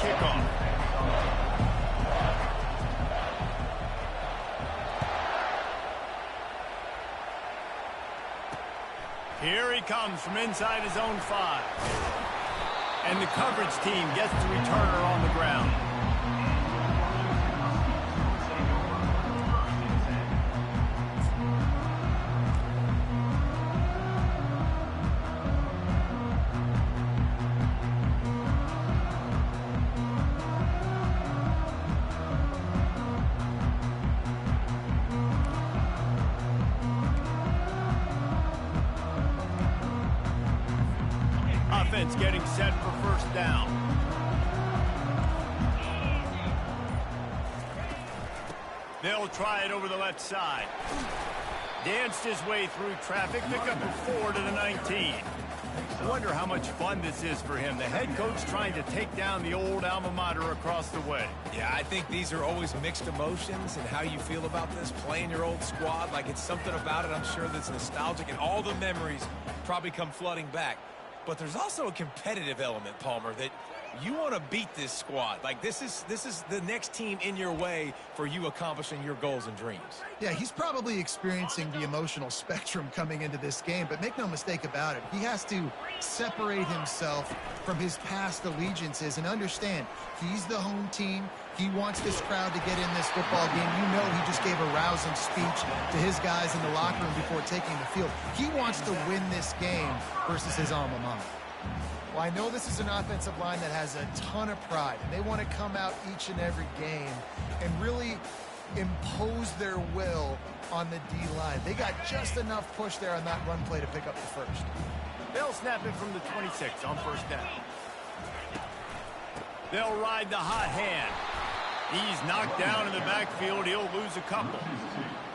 kickoff. Here he comes from inside his own 5. And the coverage team gets the returner on the ground. Offense getting set for first down. They'll try it over the left side. Danced his way through traffic, pick up a 4 to the 19. I wonder how much fun this is for him. The head coach trying to take down the old alma mater across the way. Yeah, I think these are always mixed emotions and how you feel about this, playing your old squad. Like, it's something about it, I'm sure, that's nostalgic, and all the memories probably come flooding back. But there's also a competitive element, Palmer, that you want to beat this squad. Like, this is the next team in your way for you accomplishing your goals and dreams. Yeah, he's probably experiencing the emotional spectrum coming into this game, but make no mistake about it. He has to separate himself from his past allegiances and understand he's the home team. He wants this crowd to get in this football game. You know he just gave a rousing speech to his guys in the locker room before taking the field. He wants to win this game versus his alma mater. Well, I know this is an offensive line that has a ton of pride, and they want to come out each and every game and really impose their will on the D-line. They got just enough push there on that run play to pick up the first. They'll snap it from the 26 on first down. They'll ride the hot hand. He's knocked down in the backfield. He'll lose a couple.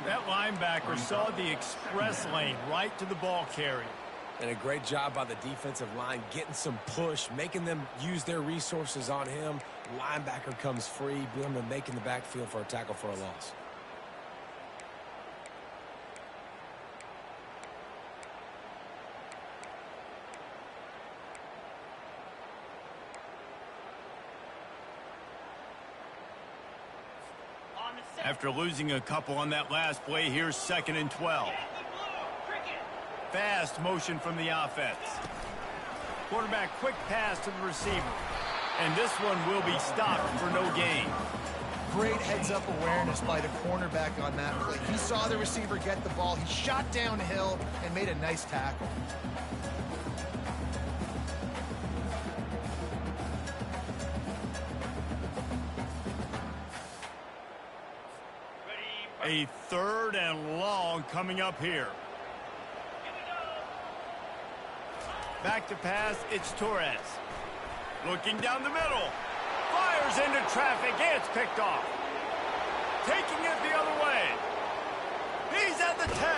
That linebacker saw the express lane right to the ball carrier. And a great job by the defensive line, getting some push, making them use their resources on him. Linebacker comes free, them making the backfield for a tackle for a loss. After losing a couple on that last play, here's 2nd and 12. Fast motion from the offense. Quarterback quick pass to the receiver. And this one will be stopped for no gain. Great heads-up awareness by the cornerback on that play. He saw the receiver get the ball. He shot downhill and made a nice tackle. A 3rd and long coming up here. Back to pass, it's Torres. Looking down the middle. Fires into traffic, it's picked off. Taking it the other way. He's at the 10.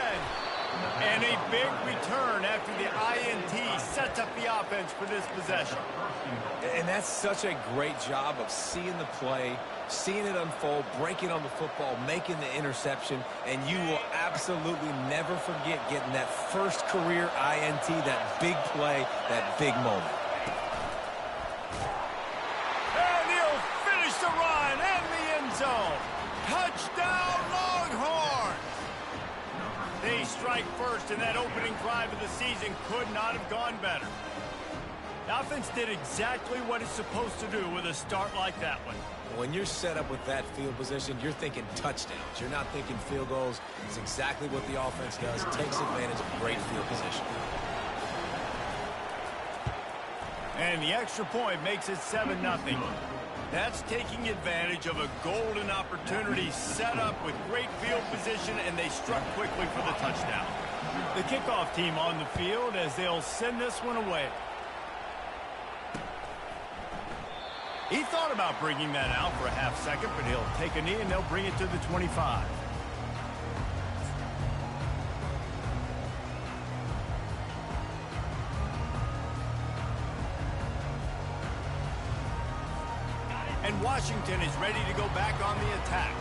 And a big return after the INT sets up the offense for this possession. And that's such a great job of seeing the play, seeing it unfold, breaking on the football, making the interception, and you will absolutely never forget getting that first career INT, that big play, that big moment. And he'll finish the run and the end zone. Touchdown, Longhorns! They strike first, and that opening drive of the season could not have gone better. The offense did exactly what it's supposed to do with a start like that one. When you're set up with that field position, you're thinking touchdowns. You're not thinking field goals. It's exactly what the offense does. It takes advantage of great field position. And the extra point makes it 7-0. That's taking advantage of a golden opportunity set up with great field position, and they struck quickly for the touchdown. The kickoff team on the field as they'll send this one away. He thought about bringing that out for a half second, but he'll take a knee and they'll bring it to the 25. And Washington is ready to go back on the attack.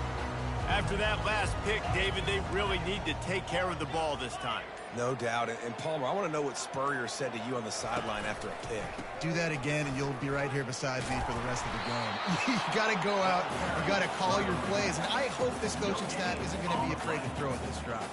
After that last pick, David, they really need to take care of the ball this time. No doubt. And Palmer, I want to know what Spurrier said to you on the sideline after a pick. Do that again, and you'll be right here beside me for the rest of the game. You got to go out. You got to call your plays. And I hope this coaching staff isn't going to be afraid to throw at this drive.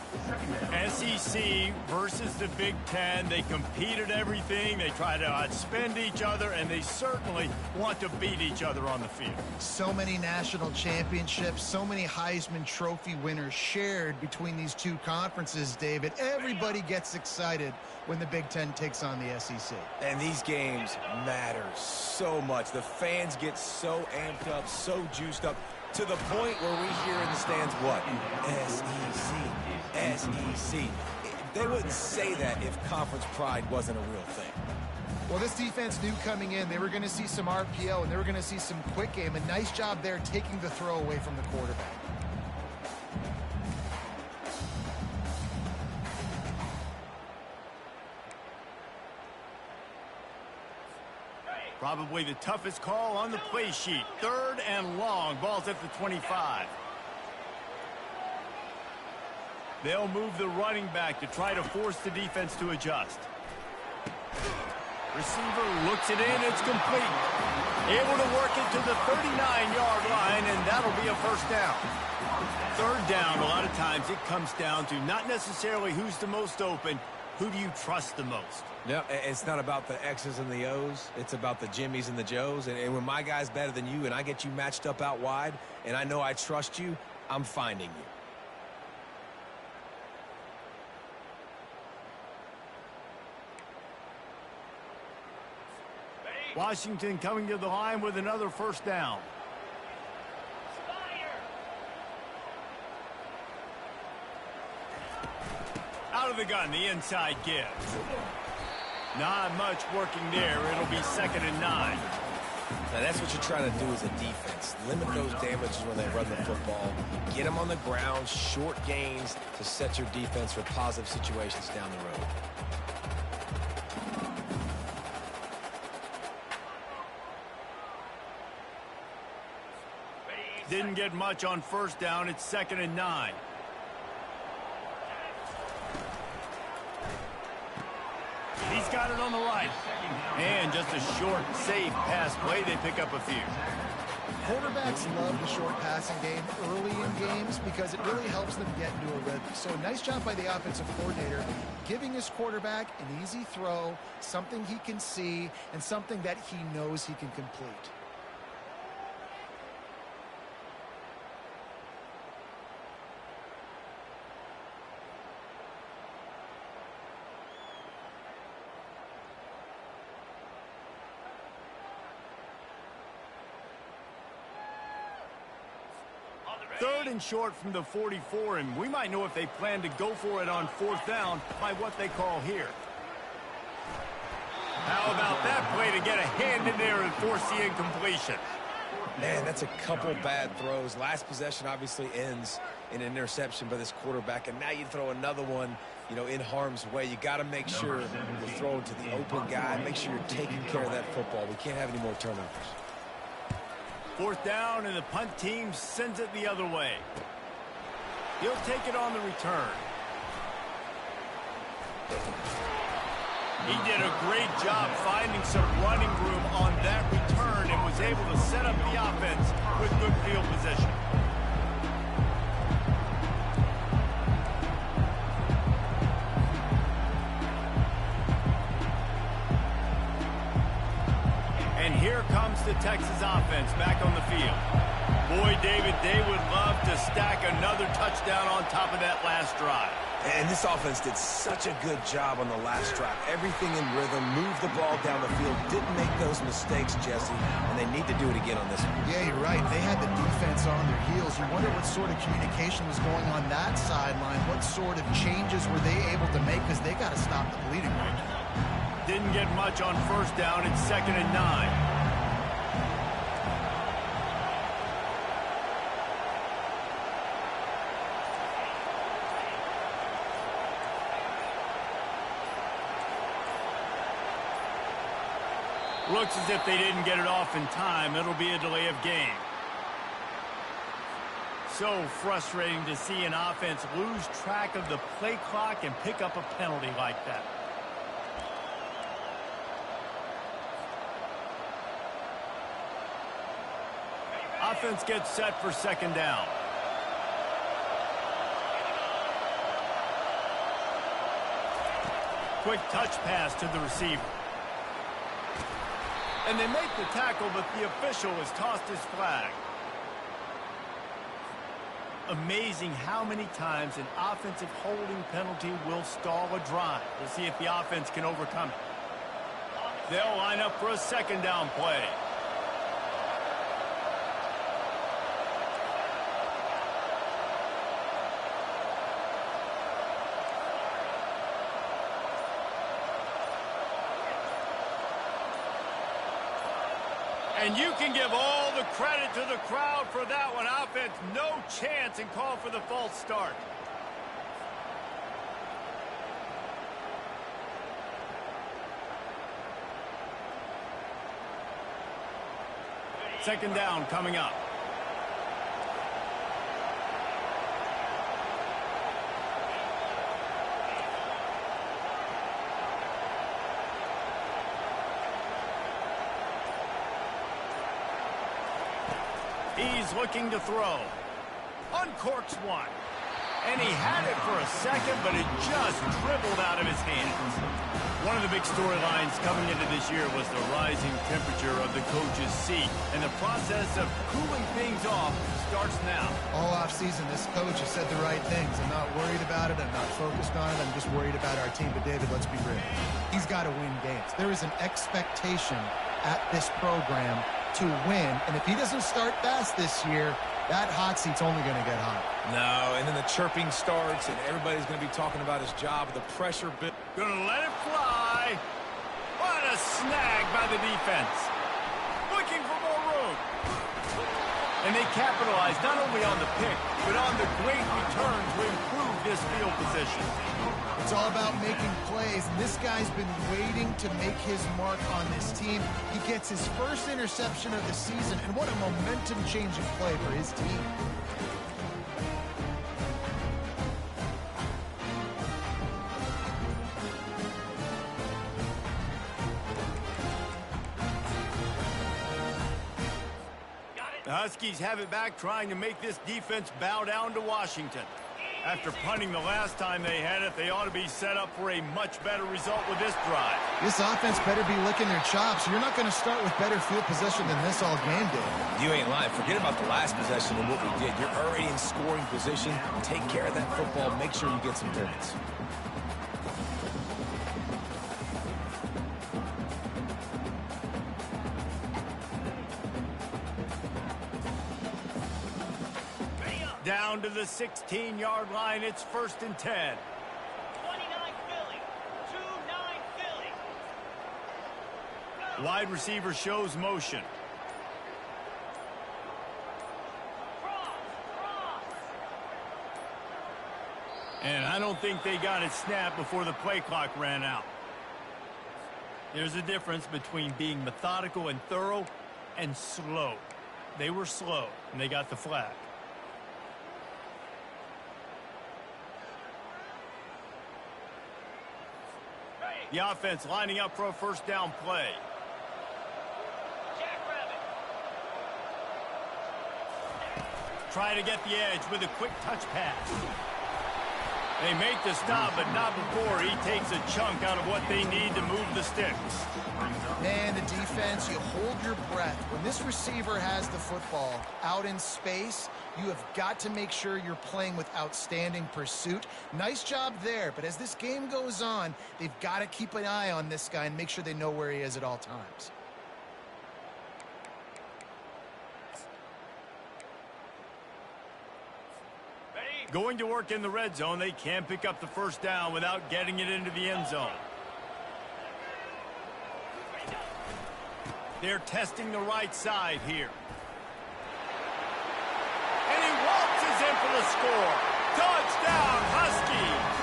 SEC versus the Big Ten. They compete at everything. They try to outspend each other, and they certainly want to beat each other on the field. So many national championships, so many Heisman Trophy winners shared between these two conferences, David. Everybody gets excited when the Big Ten takes on the SEC. And these games matter so much. The fans get so amped up, so juiced up, to the point where we hear in the stands, what? SEC, SEC. They wouldn't say that if conference pride wasn't a real thing. Well, this defense knew coming in they were going to see some RPO and they were going to see some quick game. A nice job there taking the throw away from the quarterback. Probably the toughest call on the play sheet. 3rd and long. Ball's at the 25. They'll move the running back to try to force the defense to adjust. Receiver looks it in. It's complete. Able to work it to the 39-yard line, and that'll be a first down. 3rd down, a lot of times it comes down to not necessarily who's the most open, who do you trust the most? Yeah, it's not about the X's and the O's. It's about the Jimmies and the Joes. And when my guy's better than you and I get you matched up out wide and I know I trust you, I'm finding you. Washington coming to the line with another first down. Out of the gun, the inside give. Not much working there. It'll be 2nd and 9. Now, that's what you're trying to do as a defense. Limit those damages when they run the football. Get them on the ground, short gains to set your defense for positive situations down the road. Didn't get much on first down. It's 2nd and 9. He's got it on the right. And just a short, safe pass play. They pick up a few. Quarterbacks love the short passing game early in games because it really helps them get into a rhythm. So nice job by the offensive coordinator giving his quarterback an easy throw, something he can see, and something that he knows he can complete. Third and short from the 44, and we might know if they plan to go for it on 4th down by what they call here. How about that play to get a hand in there and force the incompletion? Man, that's a couple bad throws. Last possession obviously ends in an interception by this quarterback, and now you throw another one, you know, in harm's way. You got to make sure you're throwing to the open guy. Make sure you're taking care of that football. We can't have any more turnovers. 4th down, and the punt team sends it the other way. He'll take it on the return. He did a great job finding some running room on that return and was able to set up the offense with good field position. And here comes the Texas offense back on the field. Boy, David, they would love to stack another touchdown on top of that last drive. And this offense did such a good job on the last drive. Everything in rhythm, moved the ball down the field, didn't make those mistakes, Jesse, and they need to do it again on this one. Yeah, you're right. They had the defense on their heels. You wonder what sort of communication was going on that sideline. What sort of changes were they able to make because they got to stop the bleeding right now. Didn't get much on first down. It's 2nd and 9. Looks as if they didn't get it off in time. It'll be a delay of game. so frustrating to see an offense lose track of the play clock and pick up a penalty like that. Offense gets set for second down. Quick touch pass to the receiver. And they make the tackle, but the official has tossed his flag. Amazing how many times an offensive holding penalty will stall a drive. We'll see if the offense can overcome it. They'll line up for a second down play. And you can give all the credit to the crowd for that one. Offense, no chance, and call for the false start. Second down coming up. He's looking to throw. Uncorks one. And he had it for a second, but it just dribbled out of his hands. One of the big storylines coming into this year was the rising temperature of the coach's seat. And the process of cooling things off starts now. All offseason, this coach has said the right things. I'm not worried about it. I'm not focused on it. I'm just worried about our team. But, David, let's be real. He's got to win games. There is an expectation at this program to win, and if he doesn't start fast this year, that hot seat's only going to get hot. No, and then the chirping starts, and everybody's going to be talking about his job. The pressure bit. Gonna let it fly. What a snag by the defense. Looking for more room. And they capitalize not only on the pick, but on the great return to improve this field position. It's all about making plays, and this guy's been waiting to make his mark on this team. He gets his first interception of the season, and what a momentum-changing play for his team. The Huskies have it back, trying to make this defense bow down to Washington. After punting the last time they had it, they ought to be set up for a much better result with this drive. This offense better be licking their chops. You're not going to start with better field possession than this all game did. You ain't lying. Forget about the last possession and what we did. You're already in scoring position. Take care of that football. Make sure you get some points. Down to the 16-yard line. It's 1st and 10. 29 Philly. 2-9 Philly. Wide receiver shows motion. Cross. And I don't think they got it snapped before the play clock ran out. There's a difference between being methodical and thorough and slow. They were slow, and they got the flag. The offense lining up for a first down play. Try to get the edge with a quick touch pass. They make the stop, but not before he takes a chunk out of what they need to move the sticks. Man, the defense, you hold your breath. When this receiver has the football out in space, you have got to make sure you're playing with outstanding pursuit. Nice job there, but as this game goes on, they've got to keep an eye on this guy and make sure they know where he is at all times. Going to work in the red zone, they can't pick up the first down without getting it into the end zone. They're testing the right side here. And he waltzes in for the score. Touchdown, Huskies!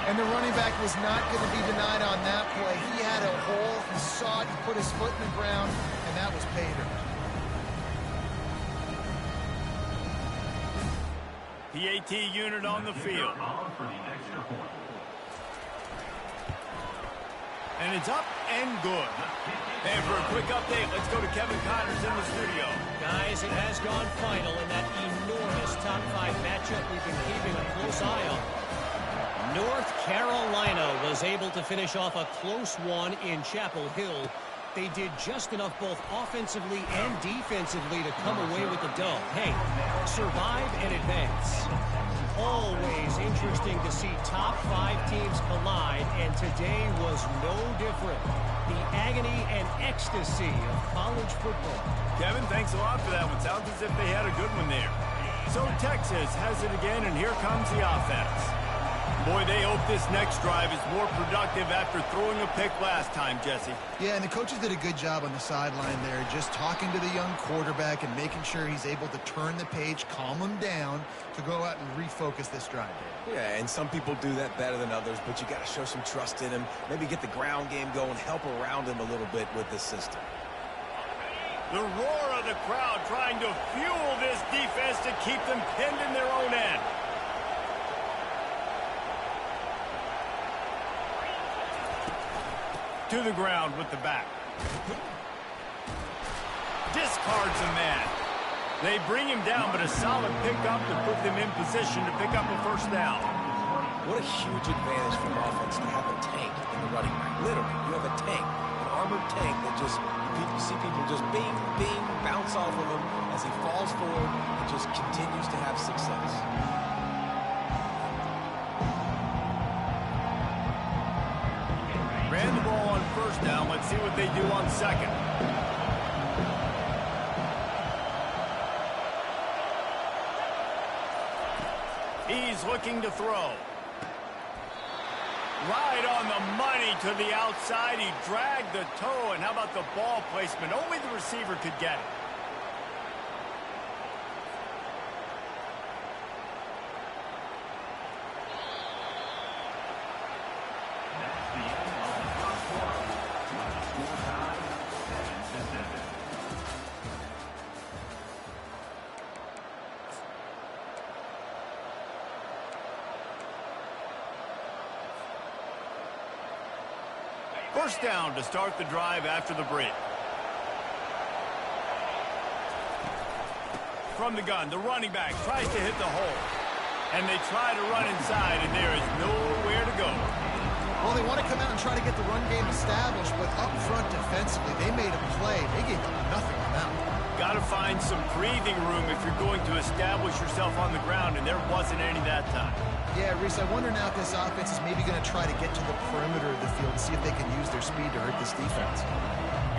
And the running back was not going to be denied on that play. He had a hole, he saw it, he put his foot in the ground, and that was pay dirt. PAT unit on the field. And it's up and good. And for a quick update, let's go to Kevin Connors in the studio. Guys, it has gone final in that enormous top 5 matchup we've been keeping a close eye on. North Carolina was able to finish off a close one in Chapel Hill. They did just enough both offensively and defensively to come away with the dub. Hey, survive and advance. Always interesting to see top 5 teams collide, and today was no different. The agony and ecstasy of college football. Kevin, thanks a lot for that one. Sounds as if they had a good one there. So Texas has it again, and here comes the offense. Boy, they hope this next drive is more productive after throwing a pick last time, Jesse. Yeah, and the coaches did a good job on the sideline there, just talking to the young quarterback and making sure he's able to turn the page, calm him down to go out and refocus this drive. Yeah, and some people do that better than others, but you got to show some trust in him. Maybe get the ground game going, help around him a little bit with this system. The roar of the crowd trying to fuel this defense to keep them pinned in their own end. To the ground with the back. Discards a man. They bring him down, but a solid pickup to put them in position to pick up a first down. What a huge advantage for an offense to have a tank in the running back. Literally, you have a tank, an armored tank that just, you see people just bing, bing, bounce off of him as he falls forward and just continues to have success. Ran the ball on first down. Let's see what they do on second. He's looking to throw. Right on the money to the outside. He dragged the toe. And how about the ball placement? Only the receiver could get it. First down to start the drive after the break. From the gun, the running back tries to hit the hole. And they try to run inside, and there is nowhere to go. Well, they want to come out and try to get the run game established, but up front defensively, they made a play. They gave up nothing on that one. Got to find some breathing room if you're going to establish yourself on the ground, and there wasn't any that time. Yeah, Reese, I wonder now if this offense is maybe going to try to get to the perimeter of the field and see if they can use their speed to hurt this defense.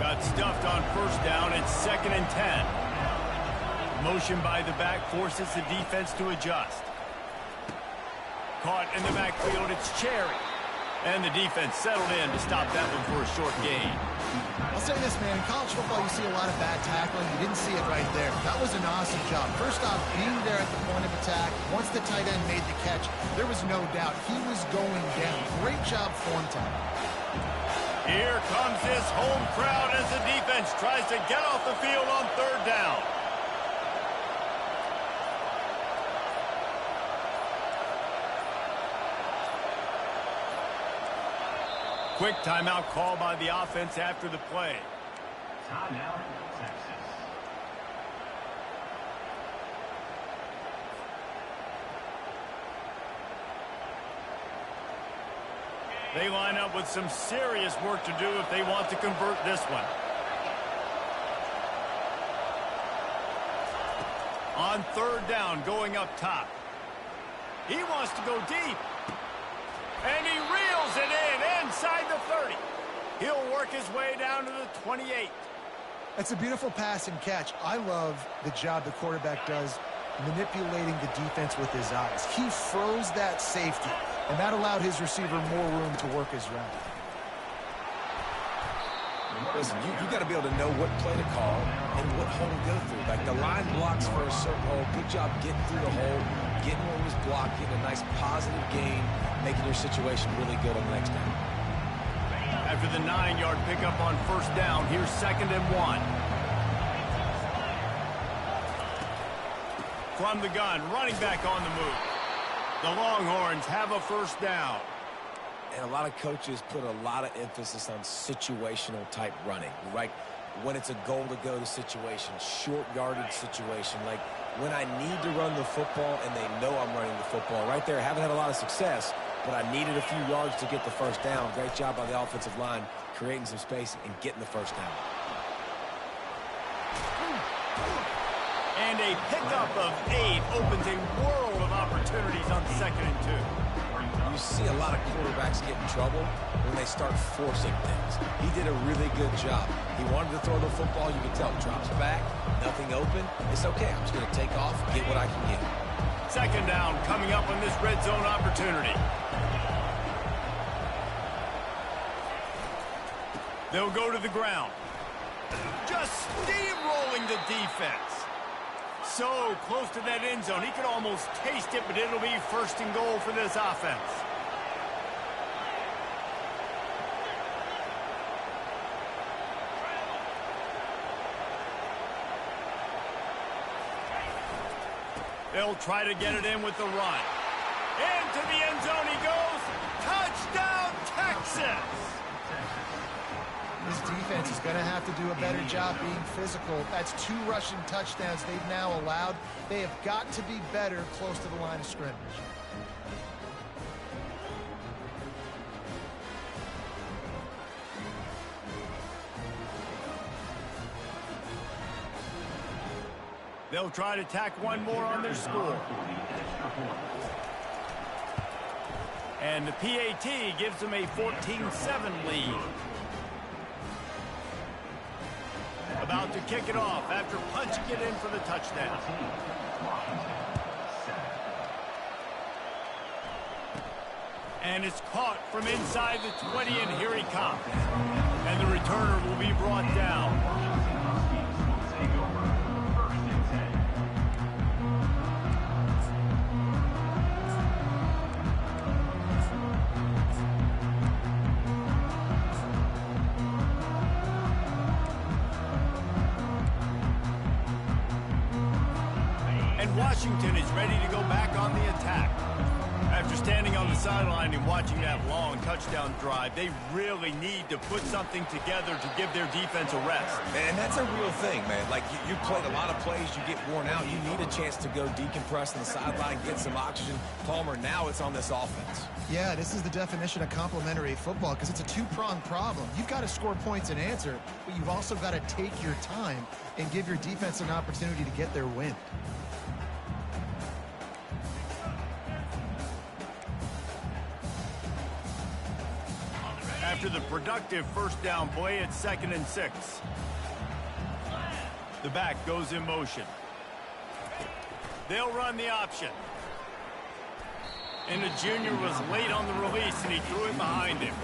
Got stuffed on first down. It's 2nd and 10. Motion by the back forces the defense to adjust. Caught in the backfield, it's Cherry. And the defense settled in to stop that one for a short gain. I'll say this, man. In college football, you see a lot of bad tackling. You didn't see it right there. That was an awesome job. First off, being there at the point of attack. Once the tight end made the catch, there was no doubt he was going down. Great job form time. Here comes this home crowd as the defense tries to get off the field on third down. Quick timeout call by the offense after the play. Timeout, Texas. They line up with some serious work to do if they want to convert this one. On third down, going up top. He wants to go deep. And he reels it in inside the 30. He'll work his way down to the 28. That's a beautiful pass and catch. I love the job the quarterback does manipulating the defense with his eyes. He froze that safety, and that allowed his receiver more room to work his route. Listen, you got to be able to know what play to call and what hole to go through. Like the line blocks for a certain hole. Good job getting through the hole, getting where it was blocked, getting a nice positive gain, making your situation really good on the next down. After the 9-yard pickup on first down, here's 2nd and 1. from the gun, running back on the move. The Longhorns have a first down. And a lot of coaches put a lot of emphasis on situational type running, right? When it's a goal-to-go situation, short yardage situation, like when I need to run the football and they know I'm running the football. Right there, I haven't had a lot of success, but I needed a few yards to get the first down. Great job by the offensive line creating some space and getting the first down. And a pickup of 8 opens a world of opportunities on 2nd and 2. You see a lot of quarterbacks get in trouble when they start forcing things. He did a really good job. He wanted to throw the football. You can tell. Drops back, nothing open. It's okay. I'm just going to take off, get what I can get. 2nd down coming up on this red zone opportunity. They'll go to the ground. Just steamrolling the defense. So close to that end zone. He could almost taste it, but it'll be 1st and goal for this offense. They'll try to get it in with the run. Into the end zone he goes. Touchdown, Texas! This defense is going to have to do a better job being physical. That's 2 rushing touchdowns they've now allowed. They have got to be better close to the line of scrimmage. They'll try to tack one more on their score. And the PAT gives them a 14-7 lead. About to kick it off after punching it in for the touchdown. And it's caught from inside the 20, and here he comes. And the returner will be brought down. Washington is ready to go back on the attack. After standing on the sideline and watching that long touchdown drive, they really need to put something together to give their defense a rest. And that's a real thing, man. Like, you played a lot of plays, you get worn out. You need a chance to go decompress on the sideline, get some oxygen. Palmer, now it's on this offense. Yeah, this is the definition of complementary football because it's a 2-pronged problem. You've got to score points and answer, but you've also got to take your time and give your defense an opportunity to get their wind. After the productive first down play, it's 2nd and 6. The back goes in motion. They'll run the option. And the junior was late on the release, and he threw it behind him.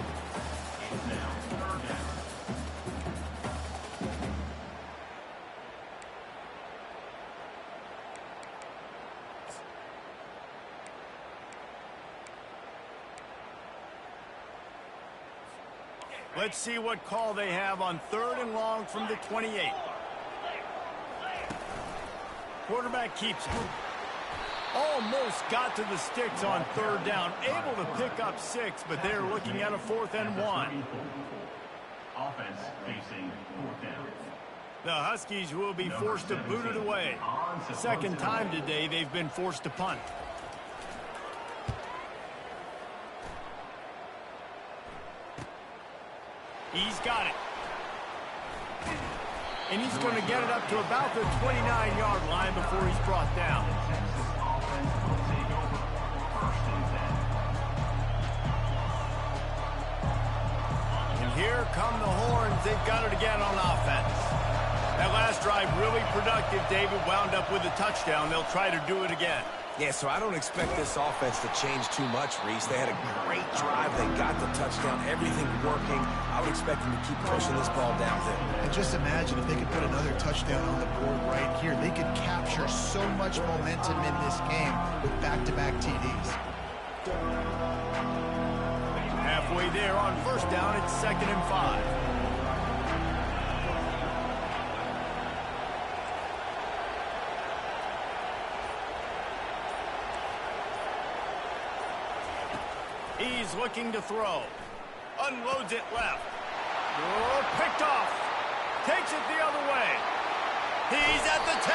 Let's see what call they have on 3rd and long from the 28. Quarterback keeps it. Almost got to the sticks on 3rd down. Able to pick up 6, but they're looking at a 4th and 1. Offense facing 4th down. The Huskies will be forced to boot it away. 2nd time today they've been forced to punt. He's got it. And he's going to get it up to about the 29-yard line before he's brought down. And here come the Horns. They've got it again on offense. That last drive really productive. David wound up with a touchdown. They'll try to do it again. Yeah, so I don't expect this offense to change too much, Reese. They had a great drive. They got the touchdown. Everything working. I would expect them to keep pushing this ball downhill. And just imagine if they could put another touchdown on the board right here. They could capture so much momentum in this game with back-to-back TDs. Halfway there on 1st down, it's 2nd and 5. He's looking to throw. Unloads it left. Oh, picked off. Takes it the other way. He's at the 10.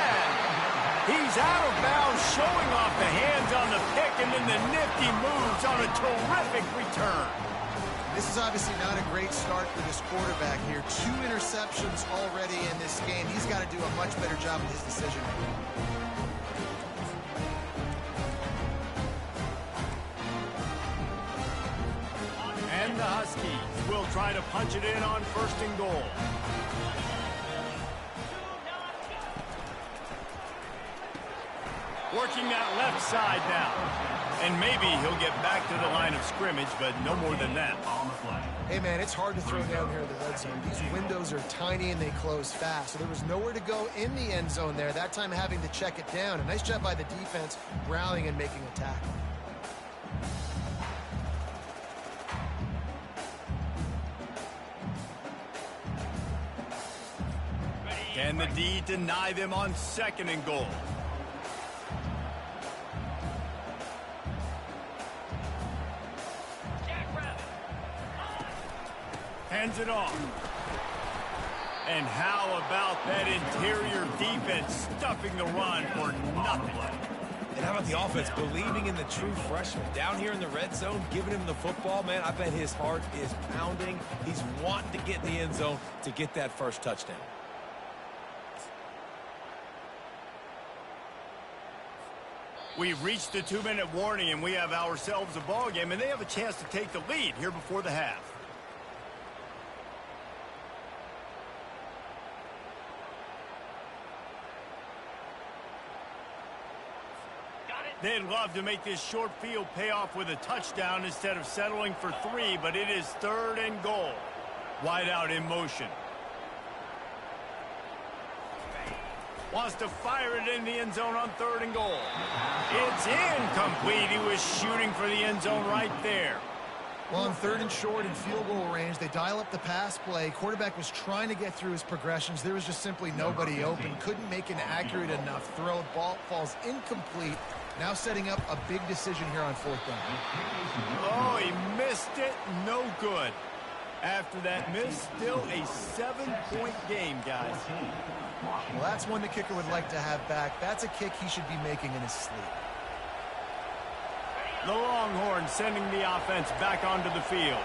He's out of bounds, showing off the hands on the pick, and then the nifty moves on a terrific return. This is obviously not a great start for this quarterback here. 2 interceptions already in this game. He's got to do a much better job with his decision-making. And the Huskies will try to punch it in on 1st and goal. Working that left side now. And maybe he'll get back to the line of scrimmage, but no more than that. Hey, man, it's hard to throw down here in the red zone. These windows are tiny and they close fast, so there was nowhere to go in the end zone there, that time having to check it down. A nice job by the defense, rallying and making a tackle. Can the D deny them on 2nd and goal? Hands it off. And how about that interior defense stuffing the run for nothing? And how about the offense believing in the true freshman down here in the red zone, giving him the football, man? I bet his heart is pounding. He's wanting to get in the end zone to get that first touchdown. We've reached the 2-minute warning, and we have ourselves a ball game, and they have a chance to take the lead here before the half. They'd love to make this short field pay off with a touchdown instead of settling for 3, but it is 3rd and goal. Wide out in motion. Wants to fire it in the end zone on 3rd and goal. It's incomplete. He was shooting for the end zone right there. Well, on 3rd and short and field goal range, they dial up the pass play. Quarterback was trying to get through his progressions. There was just simply nobody open. Couldn't make an accurate enough throw. Ball falls incomplete. Now setting up a big decision here on 4th down. Oh, he missed it. No good. After that miss, still a 7-point game, guys. Well, that's one the kicker would like to have back. That's a kick he should be making in his sleep. The Longhorns sending the offense back onto the field.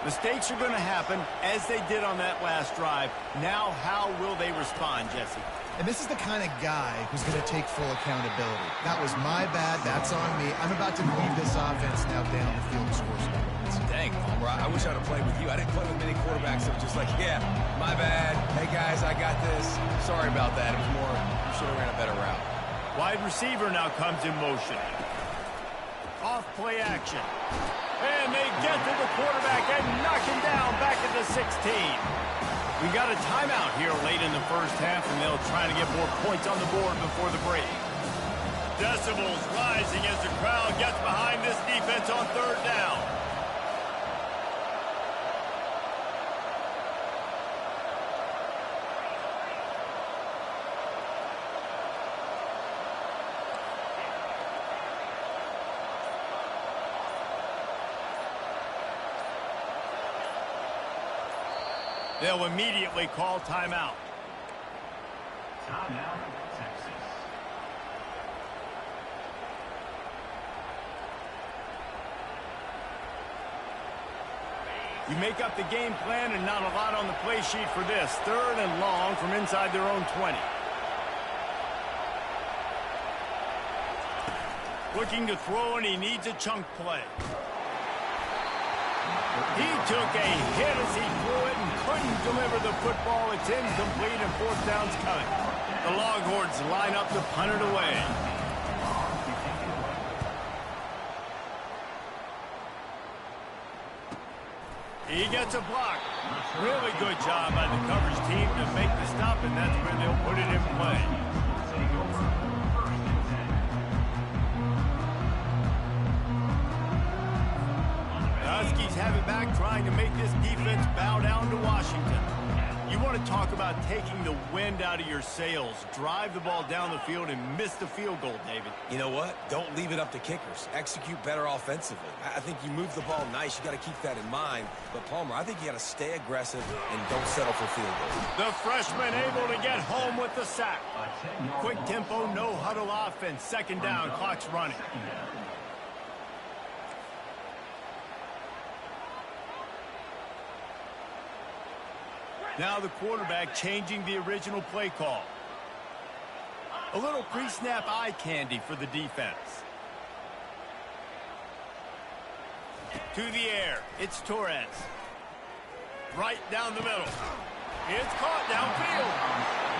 Mistakes are going to happen, as they did on that last drive. Now, how will they respond, Jesse? And this is the kind of guy who's going to take full accountability. That was my bad. That's on me. I'm about to lead this offense now down the field and score some points. Dang, Palmer, I wish I'd have played with you. I didn't play with many quarterbacks that were just like, yeah, my bad. Hey, guys, I got this. Sorry about that. It was more, you should have ran a better route. Wide receiver now comes in motion. Off play action. And they get to the quarterback and knock him down back at the 16. We got a timeout here late in the first half, and they'll try to get more points on the board before the break. Decibels rising as the crowd gets behind this defense on 3rd down. They'll immediately call timeout. Timeout, Texas. You make up the game plan and not a lot on the play sheet for this. 3rd and long from inside their own 20. Looking to throw, and he needs a chunk play. He took a hit as he threw it and couldn't deliver the football. It's incomplete, and 4th down's coming. The Longhorns line up to punt it away. He gets a block. Really good job by the coverage team to make the stop, and that's where they'll put it in play. The Huskies have it back, trying to make this defense bow down to Washington. You want to talk about taking the wind out of your sails. Drive the ball down the field and miss the field goal, David. You know what? Don't leave it up to kickers. Execute better offensively. I think you move the ball nice. You got to keep that in mind. But, Palmer, I think you got to stay aggressive and don't settle for field goals. The freshman able to get home with the sack. Quick tempo, no huddle offense. Second down, clock's running. Now the quarterback changing the original play call. A little pre-snap eye candy for the defense. To the air, it's Torres. Right down the middle. It's caught downfield.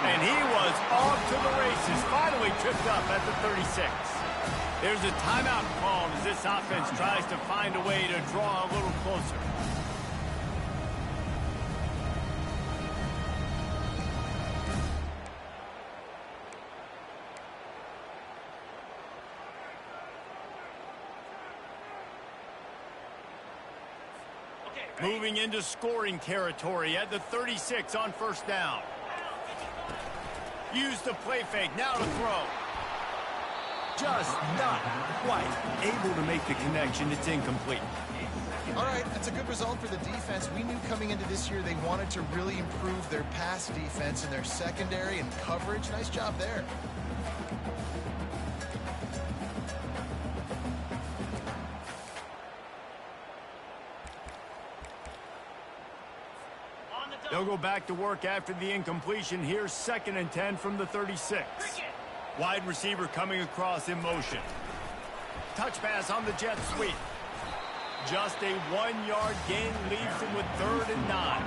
And he was off to the races, finally tripped up at the 36. There's a timeout called as this offense tries to find a way to draw a little closer. Moving into scoring territory at the 36 on first down. Use the play fake, now to throw. Just not quite able to make the connection. It's incomplete. All right, that's a good result for the defense. We knew coming into this year they wanted to really improve their pass defense in their secondary and coverage. Nice job there. They'll go back to work after the incompletion. Here's 2nd and 10 from the 36. Wide receiver coming across in motion. Touch pass on the jet sweep. Just a 1-yard gain leaves him with 3rd and 9.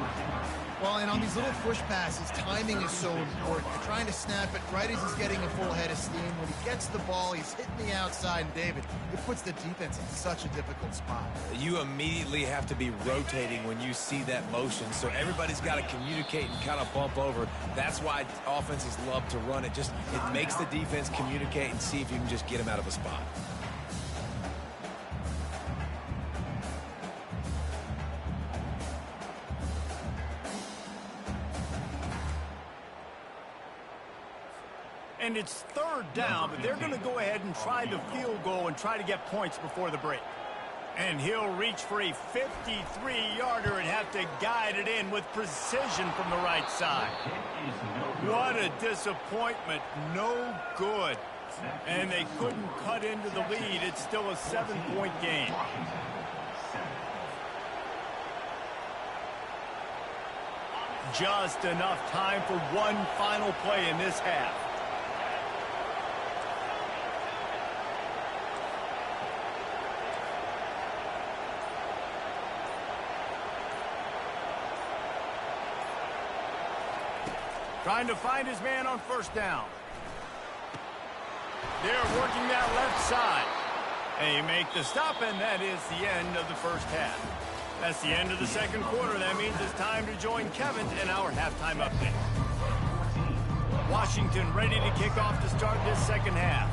Well, and on these little push passes, timing is so important. You're trying to snap it right as he's getting a full head of steam. When he gets the ball, he's hitting the outside. And, David, it puts the defense in such a difficult spot. You immediately have to be rotating when you see that motion, so everybody's got to communicate and kind of bump over. That's why offenses love to run it. It makes the defense communicate and see if you can just get him out of a spot. And it's 3rd down, but they're going to go ahead and try the field goal and try to get points before the break. And he'll reach for a 53-yarder and have to guide it in with precision from the right side. What a disappointment. No good. And they couldn't cut into the lead. It's still a 7-point game. Just enough time for one final play in this half. Trying to find his man on first down. They're working that left side. They make the stop, and that is the end of the first half. That's the end of the second quarter. That means it's time to join Kevin in our halftime update. Washington ready to kick off to start this second half.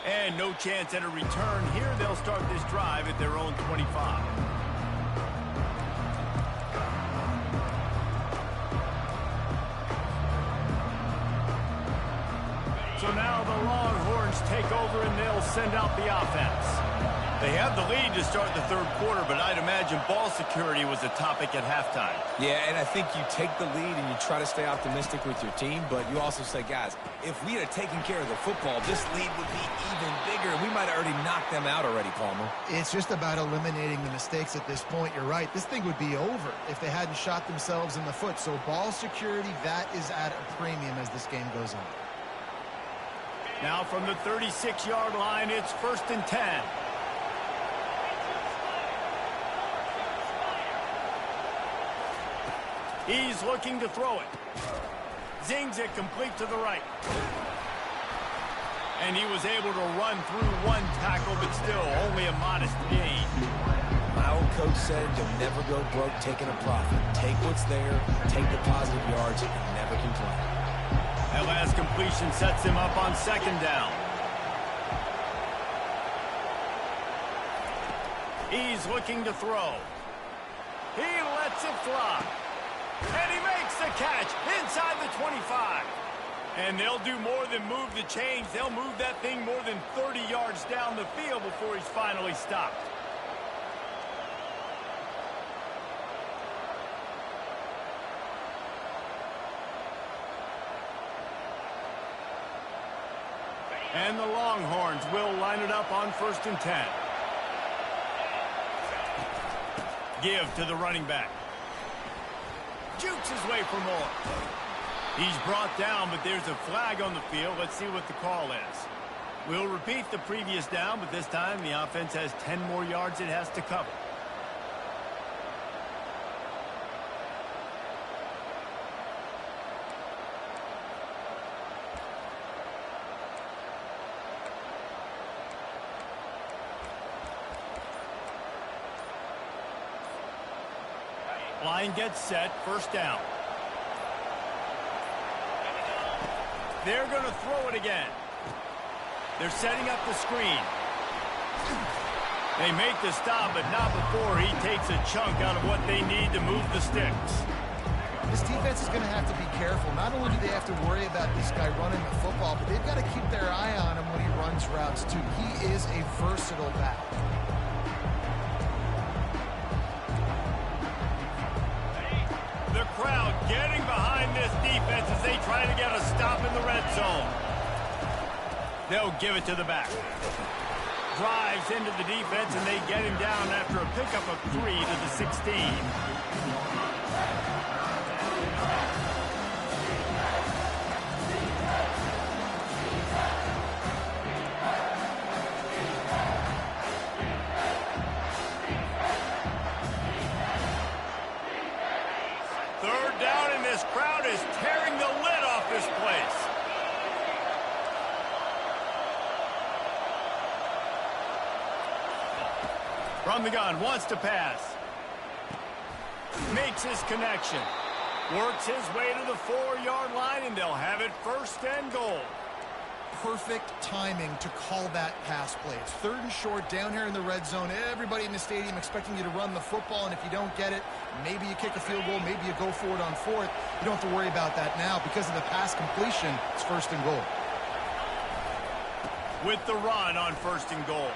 And no chance at a return here. They'll start this drive at their own 25. So now the Longhorns take over and they'll send out the offense. They have the lead to start the third quarter, but I'd imagine ball security was a topic at halftime. Yeah, and I think you take the lead and you try to stay optimistic with your team, but you also say, guys, if we had taken care of the football, this lead would be even bigger, and we might have already knocked them out already, Palmer. It's just about eliminating the mistakes at this point. You're right. This thing would be over if they hadn't shot themselves in the foot. So ball security, that is at a premium as this game goes on. Now from the 36-yard line, it's 1st and 10. He's looking to throw it. Zings it complete to the right. And he was able to run through one tackle, but still only a modest gain. My old coach said you'll never go broke taking a profit. Take what's there, take the positive yards, and never complain. That last completion sets him up on 2nd down. He's looking to throw. He lets it fly. And he makes the catch inside the 25. And they'll do more than move the chains. They'll move that thing more than 30 yards down the field before he's finally stopped. And the Longhorns will line it up on 1st and 10. Give to the running back. Jukes his way for more. He's brought down, but there's a flag on the field. Let's see what the call is. We'll repeat the previous down, but this time the offense has 10 more yards it has to cover. Line gets set, 1st down. They're going to throw it again. They're setting up the screen. They make the stop, but not before he takes a chunk out of what they need to move the sticks. This defense is going to have to be careful. Not only do they have to worry about this guy running the football, but they've got to keep their eye on him when he runs routes, too. He is a versatile back. The crowd getting behind this defense as they try to get a stop in the red zone. They'll give it to the back. Drives into the defense, and they get him down after a pickup of 3 to the 16. Third down, and this crowd is tearing the lid off this place. From the gun, wants to pass. Makes his connection. Works his way to the 4-yard line, and they'll have it 1st and goal. Perfect timing to call that pass play. It's 3rd and short down here in the red zone. Everybody in the stadium expecting you to run the football, and if you don't get it, maybe you kick a field goal, maybe you go for it on 4th. You don't have to worry about that now. Because of the pass completion, it's 1st and goal. With the run on 1st and goal.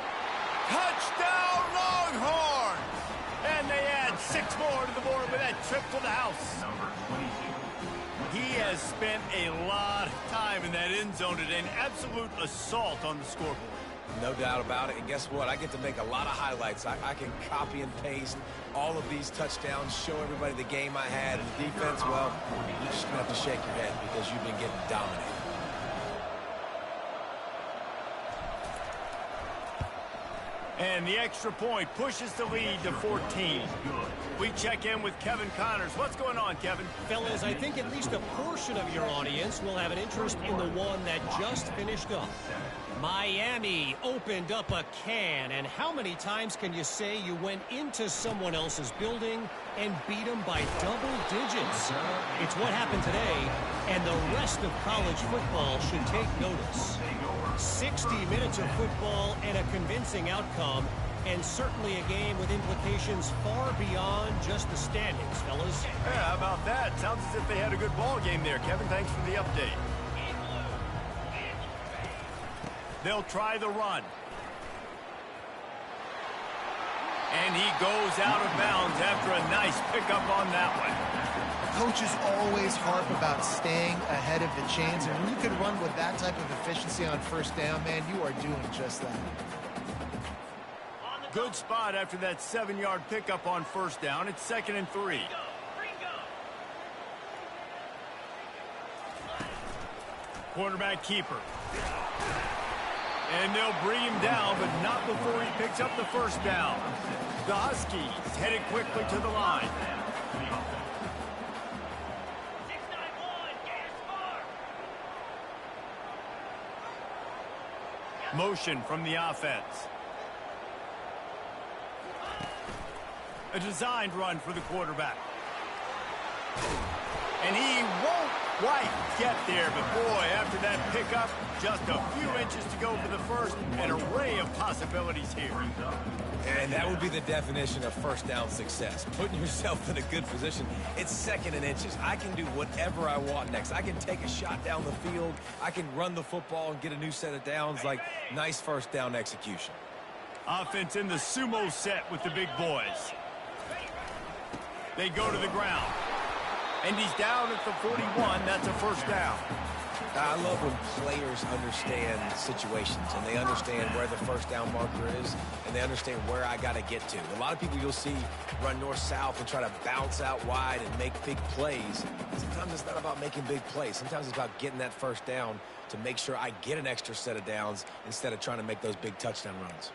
Touchdown, Longhorns! And they add 6 more to the board with that trip to the house. He has spent a lot of time in that end zone today, an absolute assault on the scoreboard. No doubt about it. And guess what? I get to make a lot of highlights. I can copy and paste all of these touchdowns, show everybody the game I had. And the defense, well, you're just going to have to shake your head because you've been getting dominated. And the extra point pushes the lead to 14. We check in with Kevin Connors. What's going on, Kevin? Fellas, I think at least a portion of your audience will have an interest in the one that just finished up. Miami opened up a can, and how many times can you say you went into someone else's building and beat them by double digits? It's what happened today, and the rest of college football should take notice. 60 minutes of football and a convincing outcome, and certainly a game with implications far beyond just the standings, fellas. Yeah, how about that? Sounds as if they had a good ball game there. Kevin, thanks for the update. They'll try the run. And he goes out of bounds after a nice pickup on that one. Coaches always harp about staying ahead of the chains, and when you can run with that type of efficiency on 1st down, man, you are doing just that. Good spot after that 7-yard pickup on 1st down. It's 2nd and 3. Quarterback keeper. And they'll bring him down, but not before he picks up the 1st down. The Huskies headed quickly to the line. Motion from the offense. A designed run for the quarterback. And he won't quite get there, but boy, after that pickup, just a few inches to go for the first. An array of possibilities here. And that would be the definition of first down success. Putting yourself in a good position. It's second and inches. I can do whatever I want next. I can take a shot down the field. I can run the football and get a new set of downs. Like, nice first down execution. Offense in the sumo set with the big boys. They go to the ground. And he's down at the 41. That's a first down. I love when players understand situations and they understand where the first down marker is and they understand where I got to get to. A lot of people you'll see run north-south and try to bounce out wide and make big plays. Sometimes it's not about making big plays. Sometimes it's about getting that first down to make sure I get an extra set of downs instead of trying to make those big touchdown runs.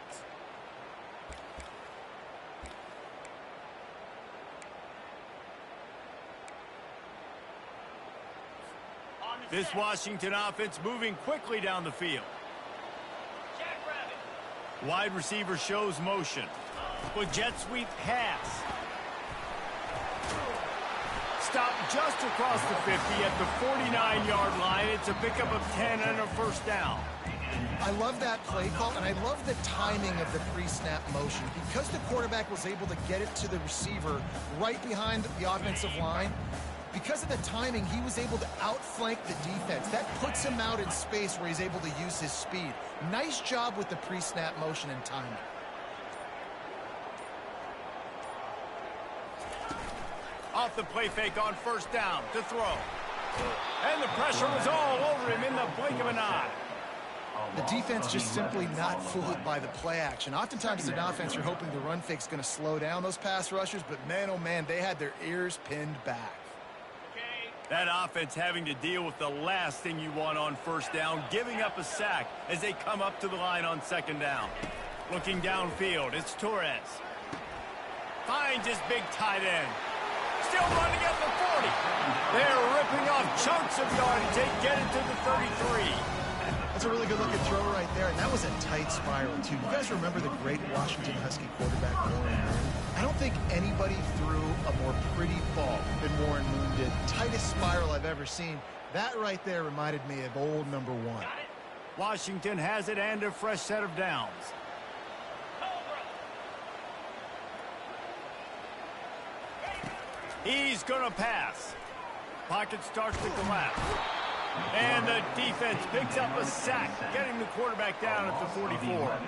This Washington offense moving quickly down the field. Wide receiver shows motion. With jet sweep pass. Stop just across the 50 at the 49-yard line. It's a pickup of 10 and a first down. I love that play call, and I love the timing of the pre-snap motion. Because the quarterback was able to get it to the receiver right behind the offensive line, because of the timing, he was able to outflank the defense. That puts him out in space where he's able to use his speed. Nice job with the pre-snap motion and timing. Off the play fake on first down to throw. And the pressure was all over him in the blink of an eye. The defense just simply not fooled by the play action. Oftentimes as an offense, you're hoping the run fake's going to slow down those pass rushers, but man, oh man, they had their ears pinned back. That offense having to deal with the last thing you want on first down, giving up a sack as they come up to the line on second down. Looking downfield, it's Torres. Finds his big tight end. Still running at the 40. They're ripping off chunks of yardage. They get it to the 33. That's a really good-looking throw right there, and that was a tight spiral, too. You guys remember the great Washington Husky quarterback, Warren Moon? I don't think anybody threw a more pretty ball than Warren Moon did. Tightest spiral I've ever seen. That right there reminded me of old number one. Washington has it and a fresh set of downs. He's going to pass. Pocket starts to collapse. And the defense picks up a sack, getting the quarterback down at the 44.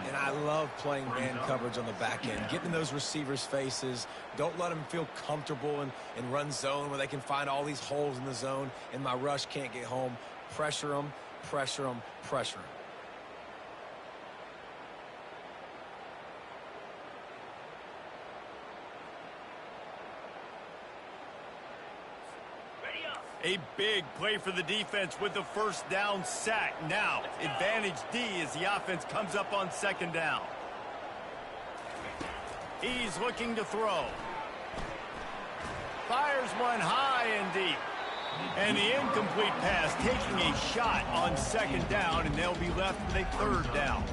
And I love playing man coverage on the back end, getting in those receivers' faces. Don't let them feel comfortable in run zone where they can find all these holes in the zone and my rush can't get home. Pressure them, pressure them, pressure them. A big play for the defense with the first down sack. Now, advantage D as the offense comes up on second down. He's looking to throw. Fires one high and deep. And the incomplete pass taking a shot on second down, and they'll be left with a third down.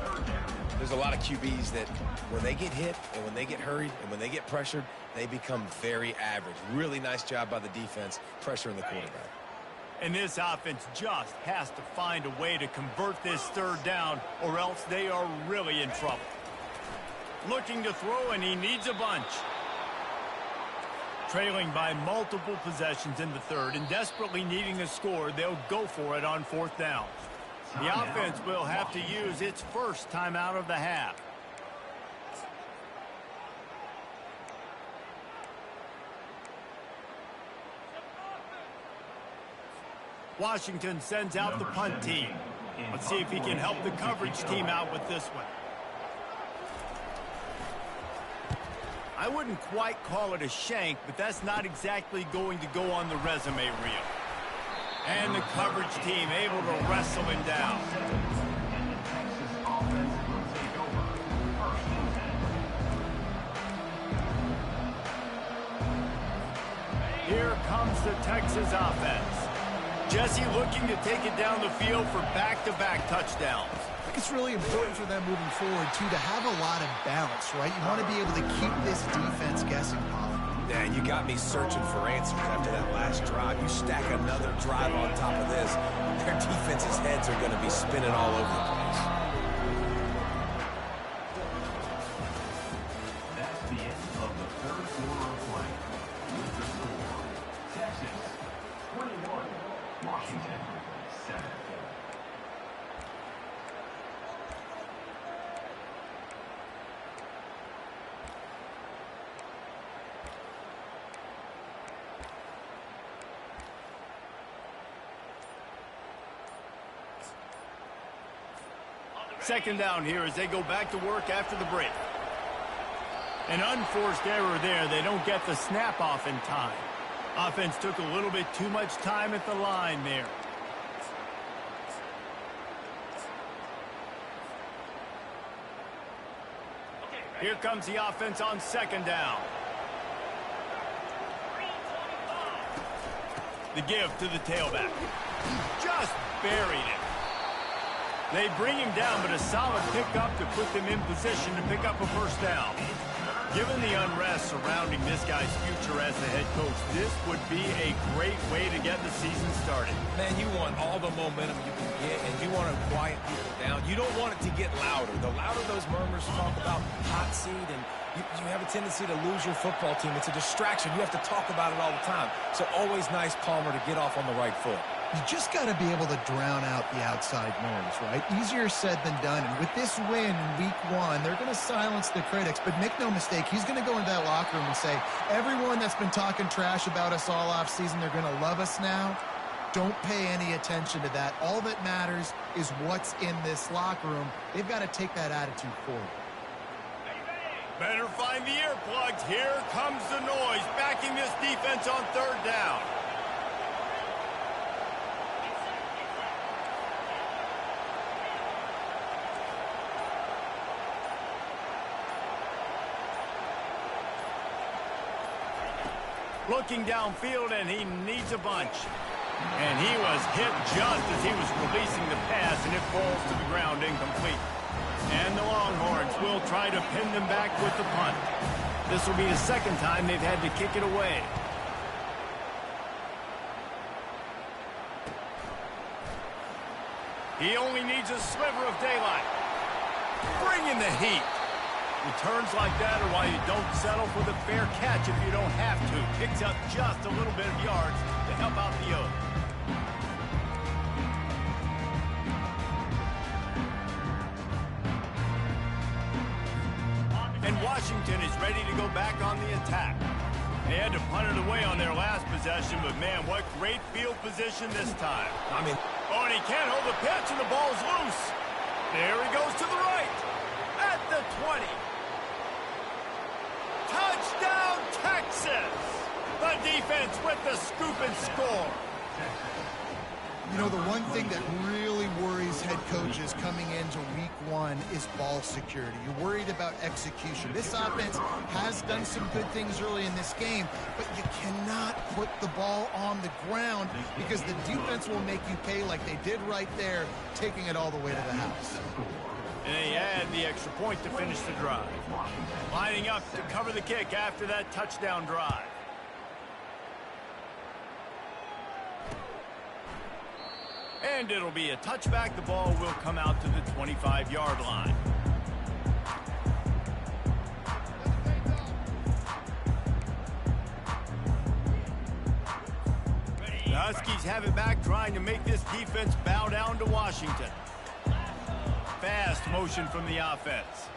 There's a lot of QBs that when they get hit and when they get hurried and when they get pressured, they become very average. Really nice job by the defense pressuring the quarterback. And this offense just has to find a way to convert this third down or else they are really in trouble. Looking to throw, and he needs a bunch. Trailing by multiple possessions in the third and desperately needing a score, they'll go for it on fourth down. The offense will have to use its first timeout of the half. Washington sends out the punt team. Let's see if he can help the coverage team out with this one. I wouldn't quite call it a shank, but that's not exactly going to go on the resume reel. And the coverage team able to wrestle him down. Here comes the Texas offense. Jesse looking to take it down the field for back-to-back touchdowns. I think it's really important for them moving forward, too, to have a lot of balance, right? You want to be able to keep this defense guessing, Paul. Yeah, Man, you got me searching for answers after that last drive. You stack another drive on top of this, their defense's heads are going to be spinning all over the place. That's the end of the third quarter of play. With the score, Texas 21, Washington 7. Second down here as they go back to work after the break. An unforced error there. They don't get the snap off in time. Offense took a little bit too much time at the line there. Here comes the offense on second down. The give to the tailback. Just buried it. They bring him down, but a solid pickup to put them in position to pick up a first down. Given the unrest surrounding this guy's future as the head coach, this would be a great way to get the season started. Man, you want all the momentum you can get, and you want to quiet people down. You don't want it to get louder. The louder those murmurs talk about hot seat, and you have a tendency to lose your football team. It's a distraction. You have to talk about it all the time. So always nice, Palmer, to get off on the right foot. You just got to be able to drown out the outside noise, right? Easier said than done. And with this win in week 1, they're going to silence the critics. But make no mistake, he's going to go into that locker room and say, everyone that's been talking trash about us all offseason, they're going to love us now. Don't pay any attention to that. All that matters is what's in this locker room. They've got to take that attitude forward. Better find the earplugs. Here comes the noise, backing this defense on third down. Looking downfield, and he needs a bunch. And he was hit just as he was releasing the pass, and it falls to the ground incomplete. And the Longhorns will try to pin them back with the punt. This will be the second time they've had to kick it away. He only needs a sliver of daylight. Bring in the heat. Returns like that are why you don't settle for the fair catch if you don't have to. Picks up just a little bit of yards to help out the Oak. And Washington is ready to go back on the attack. They had to punt it away on their last possession, but man, what great field position this time. Oh, and he can't hold the pitch, and the ball's loose. There he goes to the right. At the 20. Touchdown, Texas! The defense with the scoop and score. You know, the one thing that really worries head coaches coming into week 1 is ball security. You're worried about execution. This offense has done some good things early in this game, but you cannot put the ball on the ground because the defense will make you pay like they did right there, taking it all the way to the house. And they add the extra point to finish the drive. Lining up to cover the kick after that touchdown drive. And it'll be a touchback. The ball will come out to the 25-yard line. The Huskies have it back, trying to make this defense bow down to Washington. Fast motion from the offense.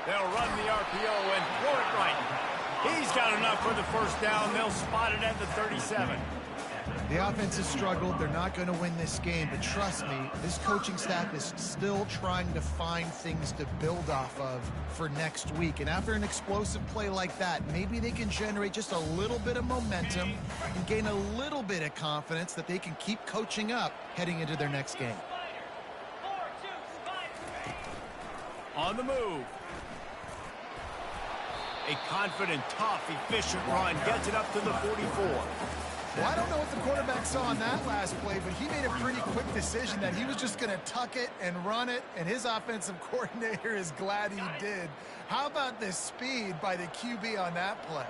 They'll run the RPO and throw it right. He's got enough for the first down. They'll spot it at the 37. The offense has struggled. They're not going to win this game, but trust me, this coaching staff is still trying to find things to build off of for next week. And after an explosive play like that, maybe they can generate just a little bit of momentum and gain a little bit of confidence that they can keep coaching up heading into their next game. On the move. A confident, tough, efficient run gets it up to the 44. Well, I don't know what the quarterback saw on that last play, but he made a pretty quick decision that he was just going to tuck it and run it, and his offensive coordinator is glad he did. How about the speed by the QB on that play?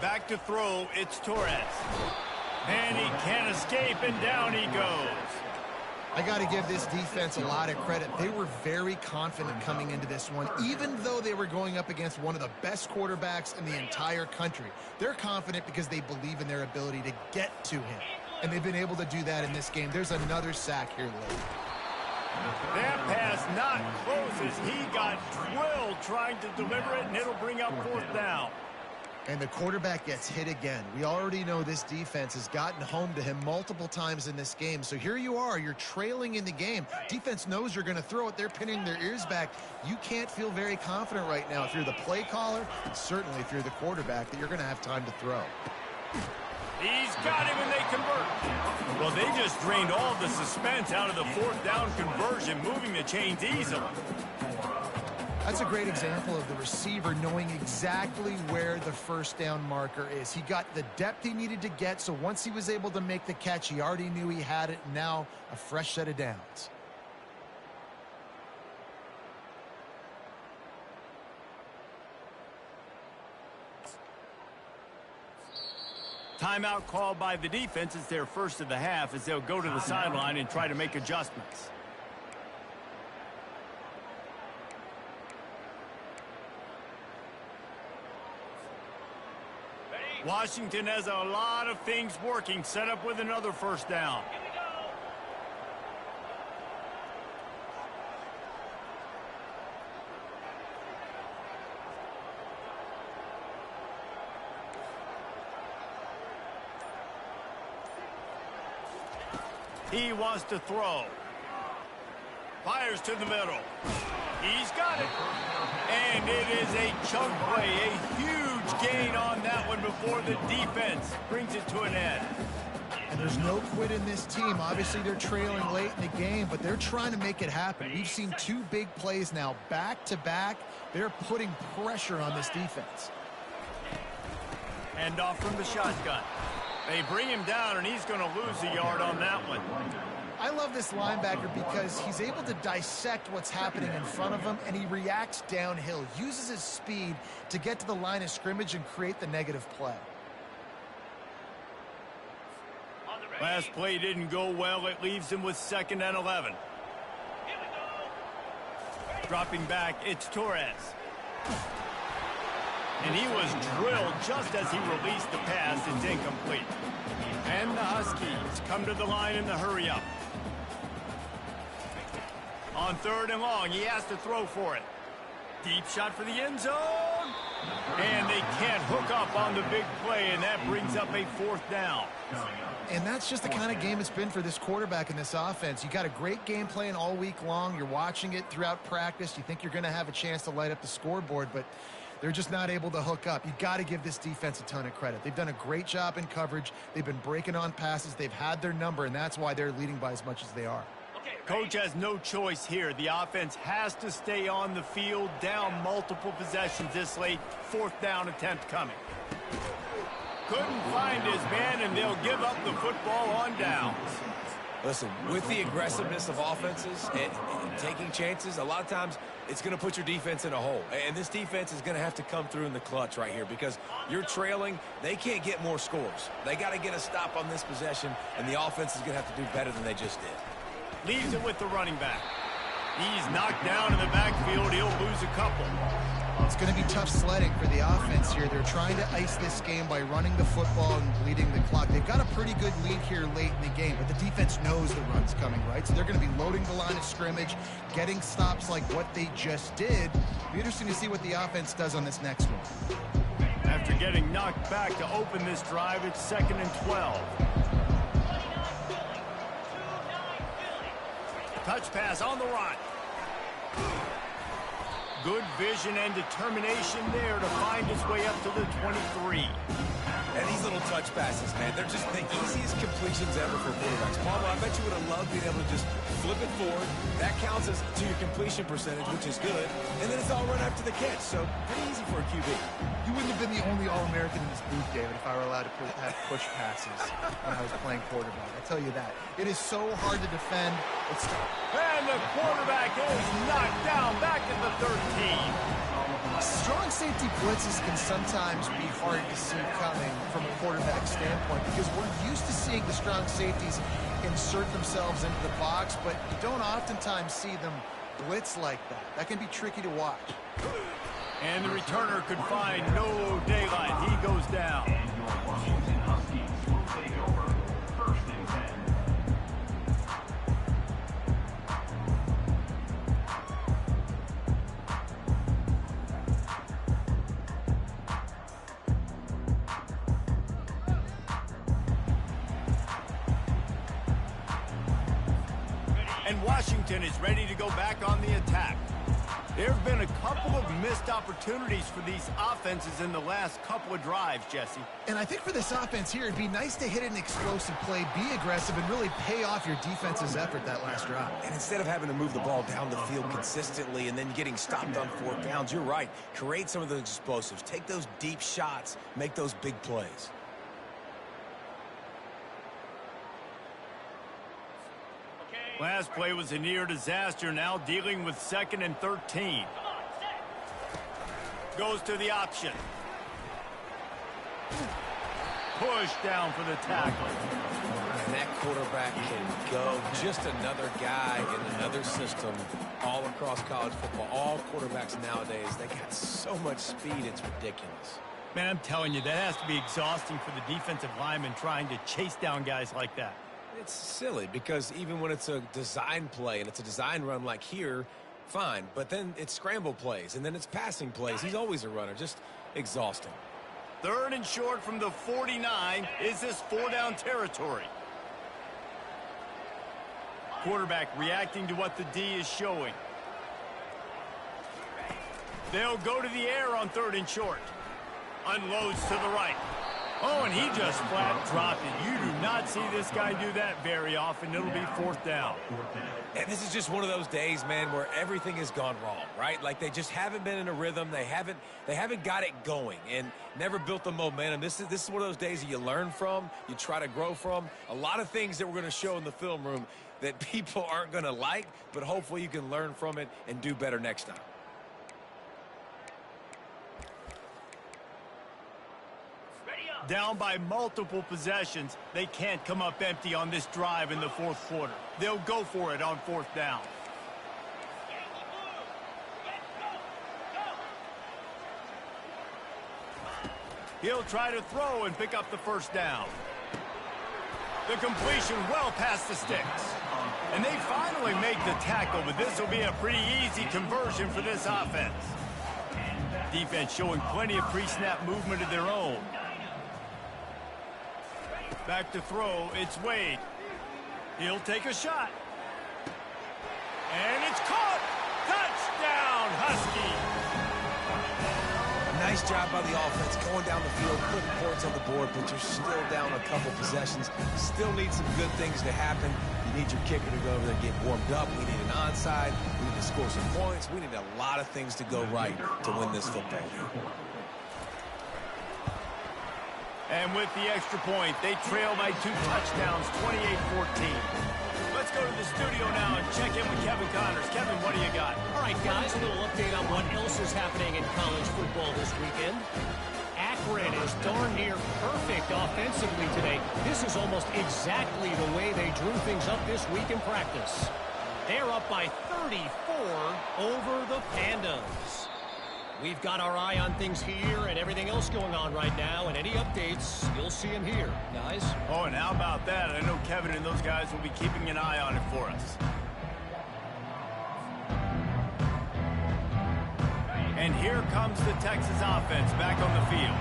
Back to throw, it's Torres. And he can't escape, and down he goes. I got to give this defense a lot of credit. They were very confident coming into this one, even though they were going up against one of the best quarterbacks in the entire country. They're confident because they believe in their ability to get to him, and they've been able to do that in this game. There's another sack here late. That pass not close as he got drilled trying to deliver it, and it'll bring up fourth down. And the quarterback gets hit again. We already know this defense has gotten home to him multiple times in this game. So here you are, you're trailing in the game. Defense knows you're going to throw it. They're pinning their ears back. You can't feel very confident right now if you're the play caller, and certainly if you're the quarterback, that you're going to have time to throw. He's got him, and they convert. Well, they just drained all the suspense out of the fourth down conversion, moving the chains easily. That's a great example of the receiver knowing exactly where the first down marker is. He got the depth he needed to get, so once he was able to make the catch, he already knew he had it. Now a fresh set of downs. Timeout called by the defense. It's their first of the half as they'll go to the sideline and try to make adjustments. Washington has a lot of things working, set up with another first down. He wants to throw. Fires to the middle. He's got it. And it is a chunk play, a huge gain on that one before the defense brings it to an end. And there's no quit in this team. Obviously, they're trailing late in the game, but they're trying to make it happen. We've seen two big plays now, back-to-back. They're putting pressure on this defense. Hand off from the shotgun. They bring him down, and he's going to lose a yard on that one. I love this linebacker because he's able to dissect what's happening in front of him, and he reacts downhill, uses his speed to get to the line of scrimmage and create the negative play. Last play didn't go well. It leaves him with 2nd and 11. Dropping back, it's Torres. And he was drilled just as he released the pass. It's incomplete. And the Huskies come to the line in the hurry-up. On 3rd and long, he has to throw for it. Deep shot for the end zone. And they can't hook up on the big play, and that brings up a 4th down. And that's just the kind of game it's been for this quarterback in this offense. You got a great game plan all week long. You're watching it throughout practice. You think you're going to have a chance to light up the scoreboard, but they're just not able to hook up. You got to give this defense a ton of credit. They've done a great job in coverage. They've been breaking on passes. They've had their number, and that's why they're leading by as much as they are. Coach has no choice here. The offense has to stay on the field, down multiple possessions this late. 4th down attempt coming. Couldn't find his man, and they'll give up the football on downs. Listen, with the aggressiveness of offenses and taking chances, a lot of times it's going to put your defense in a hole. And this defense is going to have to come through in the clutch right here because you're trailing. They can't get more scores. They got to get a stop on this possession, and the offense is going to have to do better than they just did. Leaves it with the running back. He's knocked down in the backfield. He'll lose a couple. It's going to be tough sledding for the offense here. They're trying to ice this game by running the football and bleeding the clock. They've got a pretty good lead here late in the game, but the defense knows the run's coming, right? So they're going to be loading the line of scrimmage, getting stops like what they just did. It'll be interesting to see what the offense does on this next one. After getting knocked back to open this drive, it's 2nd and 12. Touch pass on the run. Good vision and determination there to find his way up to the 23. And these little touch passes, man, they're just the easiest completions ever for quarterbacks. Palmer, I bet you would have loved being able to just flip it forward. That counts as to your completion percentage, which is good. And then it's all run after the catch, so pretty easy for a QB. You wouldn't have been the only All-American in this booth, David, if I were allowed to have push passes when I was playing quarterback. I'll tell you that. It is so hard to defend. And the quarterback is knocked down back at the 13. Strong safety blitzes can sometimes be hard to see coming from a quarterback standpoint because we're used to seeing the strong safeties insert themselves into the box, but you don't oftentimes see them blitz like that. That can be tricky to watch. And the returner could find no daylight. He goes down. And your Washington Huskies will take over 1st and 10. And Washington is ready to go back on the attack. There have been a couple of missed opportunities for these offenses in the last couple of drives, Jesse. And I think for this offense here, it'd be nice to hit an explosive play, be aggressive, and really pay off your defense's effort that last drive. And instead of having to move the ball down the field consistently and then getting stopped on 4th downs, you're right. Create some of those explosives. Take those deep shots. Make those big plays. Last play was a near disaster, now dealing with 2nd and 13. Goes to the option. Push down for the tackle. And that quarterback can go. Just another guy in another system all across college football. All quarterbacks nowadays, they got so much speed, it's ridiculous. Man, I'm telling you, that has to be exhausting for the defensive lineman trying to chase down guys like that. It's silly because even when it's a design play and it's a design run like here, fine. But then it's scramble plays and then it's passing plays. He's always a runner. Just exhausting. 3rd and short from the 49. Is this 4-down territory? Quarterback reacting to what the D is showing. They'll go to the air on 3rd and short. Unloads to the right. Oh, and he just flat dropped it. You do not see this guy do that very often. It'll be 4th down. And this is just one of those days, man, where everything has gone wrong, right? Like they just haven't been in a rhythm. They haven't got it going and never built the momentum. This is one of those days that you learn from, you try to grow from. A lot of things that we're going to show in the film room that people aren't going to like, but hopefully you can learn from it and do better next time. Down by multiple possessions, they can't come up empty on this drive in the 4th quarter. They'll go for it on 4th down. He'll try to throw and pick up the 1st down. The completion well past the sticks. And they finally make the tackle, but this will be a pretty easy conversion for this offense. Defense showing plenty of pre-snap movement of their own. Back to throw, it's Wade. He'll take a shot. And it's caught! Touchdown, Husky! Nice job by the offense going down the field, putting points on the board, but you're still down a couple possessions. Still need some good things to happen. You need your kicker to go over there and get warmed up. We need an onside. We need to score some points. We need a lot of things to go right to win this football game. And with the extra point, they trail by 2 touchdowns, 28-14. Let's go to the studio now and check in with Kevin Connors. Kevin, what do you got? All right, guys, a little update on what else is happening in college football this weekend. Akron is darn near perfect offensively today. This is almost exactly the way they drew things up this week in practice. They're up by 34 over the Pandas. We've got our eye on things here and everything else going on right now, and any updates, you'll see them here, guys. Oh, and how about that? I know Kevin and those guys will be keeping an eye on it for us. And here comes the Texas offense back on the field.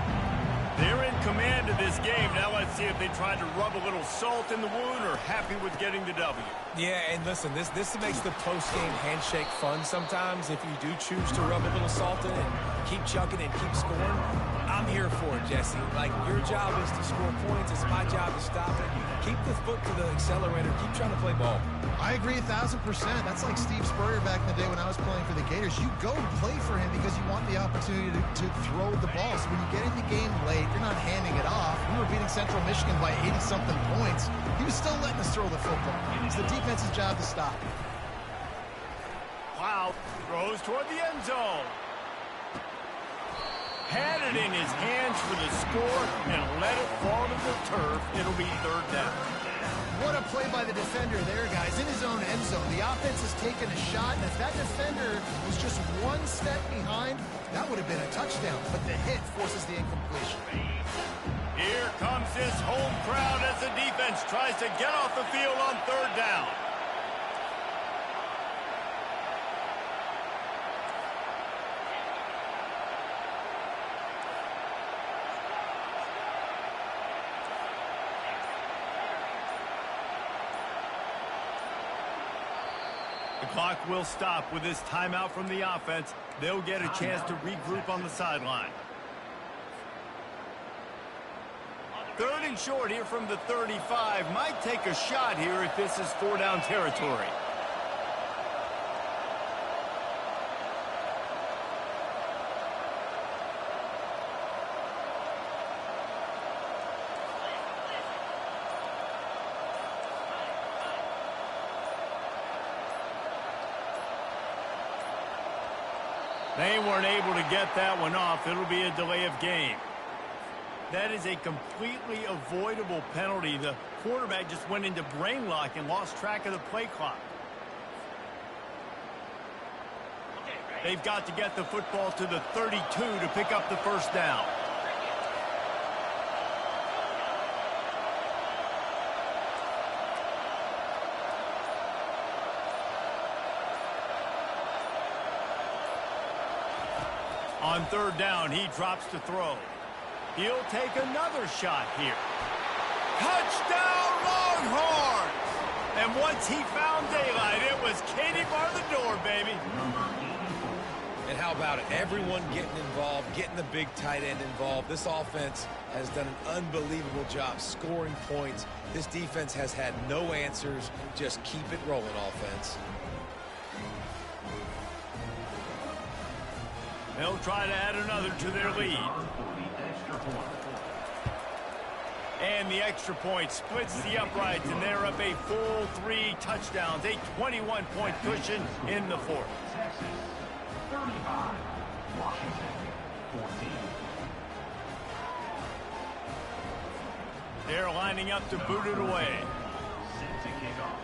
They're in command of this game. Now let's see if they try to rub a little salt in the wound or happy with getting the W. Yeah, and listen, this makes the post-game handshake fun sometimes if you do choose to rub a little salt in it. keep chucking and keep scoring, I'm here for it, Jesse. Like, your job is to score points. It's my job to stop it. Keep the foot to the accelerator. Keep trying to play ball. I agree 1,000%. That's like Steve Spurrier back in the day when I was playing for the Gators. You go play for him because you want the opportunity to throw the ball. So when you get in the game late, you're not handing it off. We were beating Central Michigan by 80-something points. He was still letting us throw the football. It's the defense's job to stop it. Wow, throws toward the end zone. Had it in his hands for the score and let it fall to the turf. It'll be third down. What a play by the defender there, guys. In his own end zone. The offense has taken a shot, and if that defender was just one step behind, that would have been a touchdown. But the hit forces the incompletion. Here comes this home crowd as the defense tries to get off the field on third down. The clock will stop with this timeout from the offense. They'll get a chance to regroup on the sideline. Third and short here from the 35. Might take a shot here if this is four-down territory. They weren't able to get that one off. It'll be a delay of game. That is a completely avoidable penalty. The quarterback just went into brain lock and lost track of the play clock. They've got to get the football to the 32 to pick up the first down. On third down, he drops to throw. He'll take another shot here. Touchdown, Longhorns! And once he found daylight, it was Katie bar the door, baby. And how about it? Everyone getting involved, getting the big tight end involved. This offense has done an unbelievable job scoring points. This defense has had no answers. Just keep it rolling, offense. They'll try to add another to their lead. And the extra point splits the uprights, and they're up a full 3 touchdowns, a 21-point cushion in the fourth. Texas 35, Washington 14. They're lining up to boot it away. Set to kick off.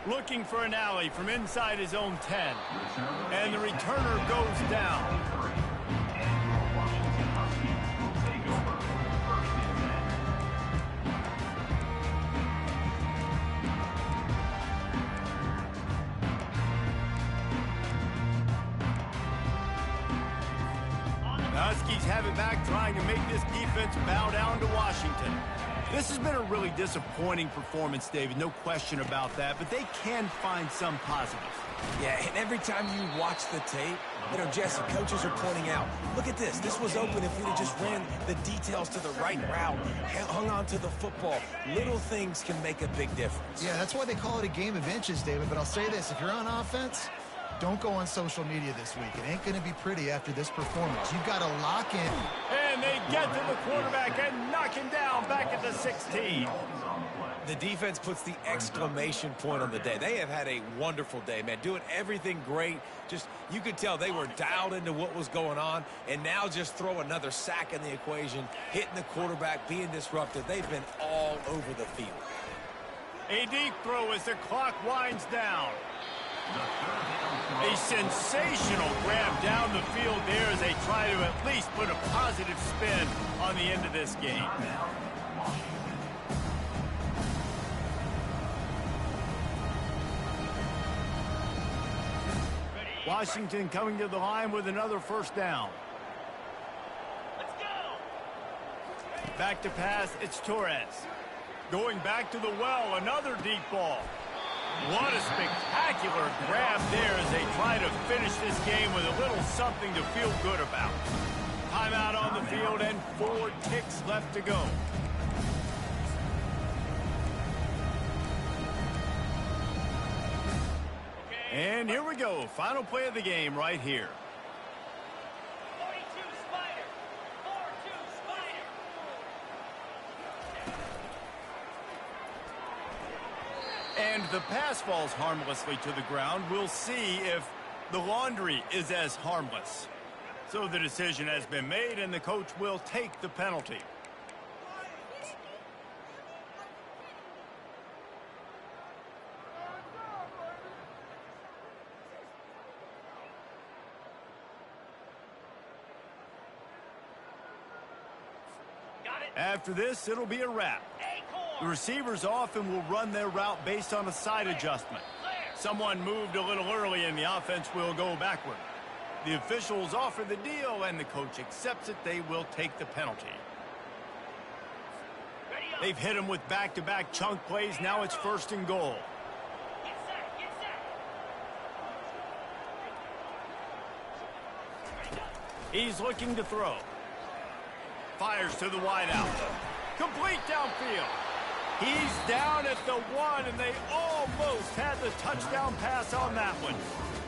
Looking for an alley from inside his own 10. And the returner goes down. The Huskies have it back, trying to make this defense bow down to Washington. This has been a really disappointing performance, David, no question about that, but they can find some positives. Yeah, and every time you watch the tape, Jesse, coaches are pointing out, look at this. This was open if we'd have just ran the details to the right route, hung on to the football. Little things can make a big difference. Yeah, that's why they call it a game of inches, David. But I'll say this, if you're on offense, don't go on social media this week. It ain't going to be pretty after this performance. You've got to lock in. And they get to the quarterback and knock him down back at the 16. The defense puts the exclamation point on the day. They have had a wonderful day, man, doing everything great. Just, you could tell they were dialed into what was going on, and now just throw another sack in the equation, hitting the quarterback, being disruptive. They've been all over the field. A deep throw as the clock winds down. A sensational grab down the field there as they try to at least put a positive spin on the end of this game. Washington coming to the line with another first down. Let's go. Back to pass, it's Torres. Going back to the well, another deep ball. What a spectacular grab there as they try to finish this game with a little something to feel good about. Timeout on the field and 4 ticks left to go. And here we go. Final play of the game right here. 42 Spider. 4-2 Spider. And the pass falls harmlessly to the ground. We'll see if the laundry is as harmless. So the decision has been made, and the coach will take the penalty. Got it. After this, it'll be a wrap. The receiver's off and will run their route based on a side adjustment. Someone moved a little early and the offense will go backward. The officials offer the deal and the coach accepts it. They will take the penalty. They've hit him with back-to-back chunk plays. Now it's 1st and goal. Get set. Get set. He's looking to throw. Fires to the wideout. Complete downfield. He's down at the 1, and they almost had the touchdown pass on that one.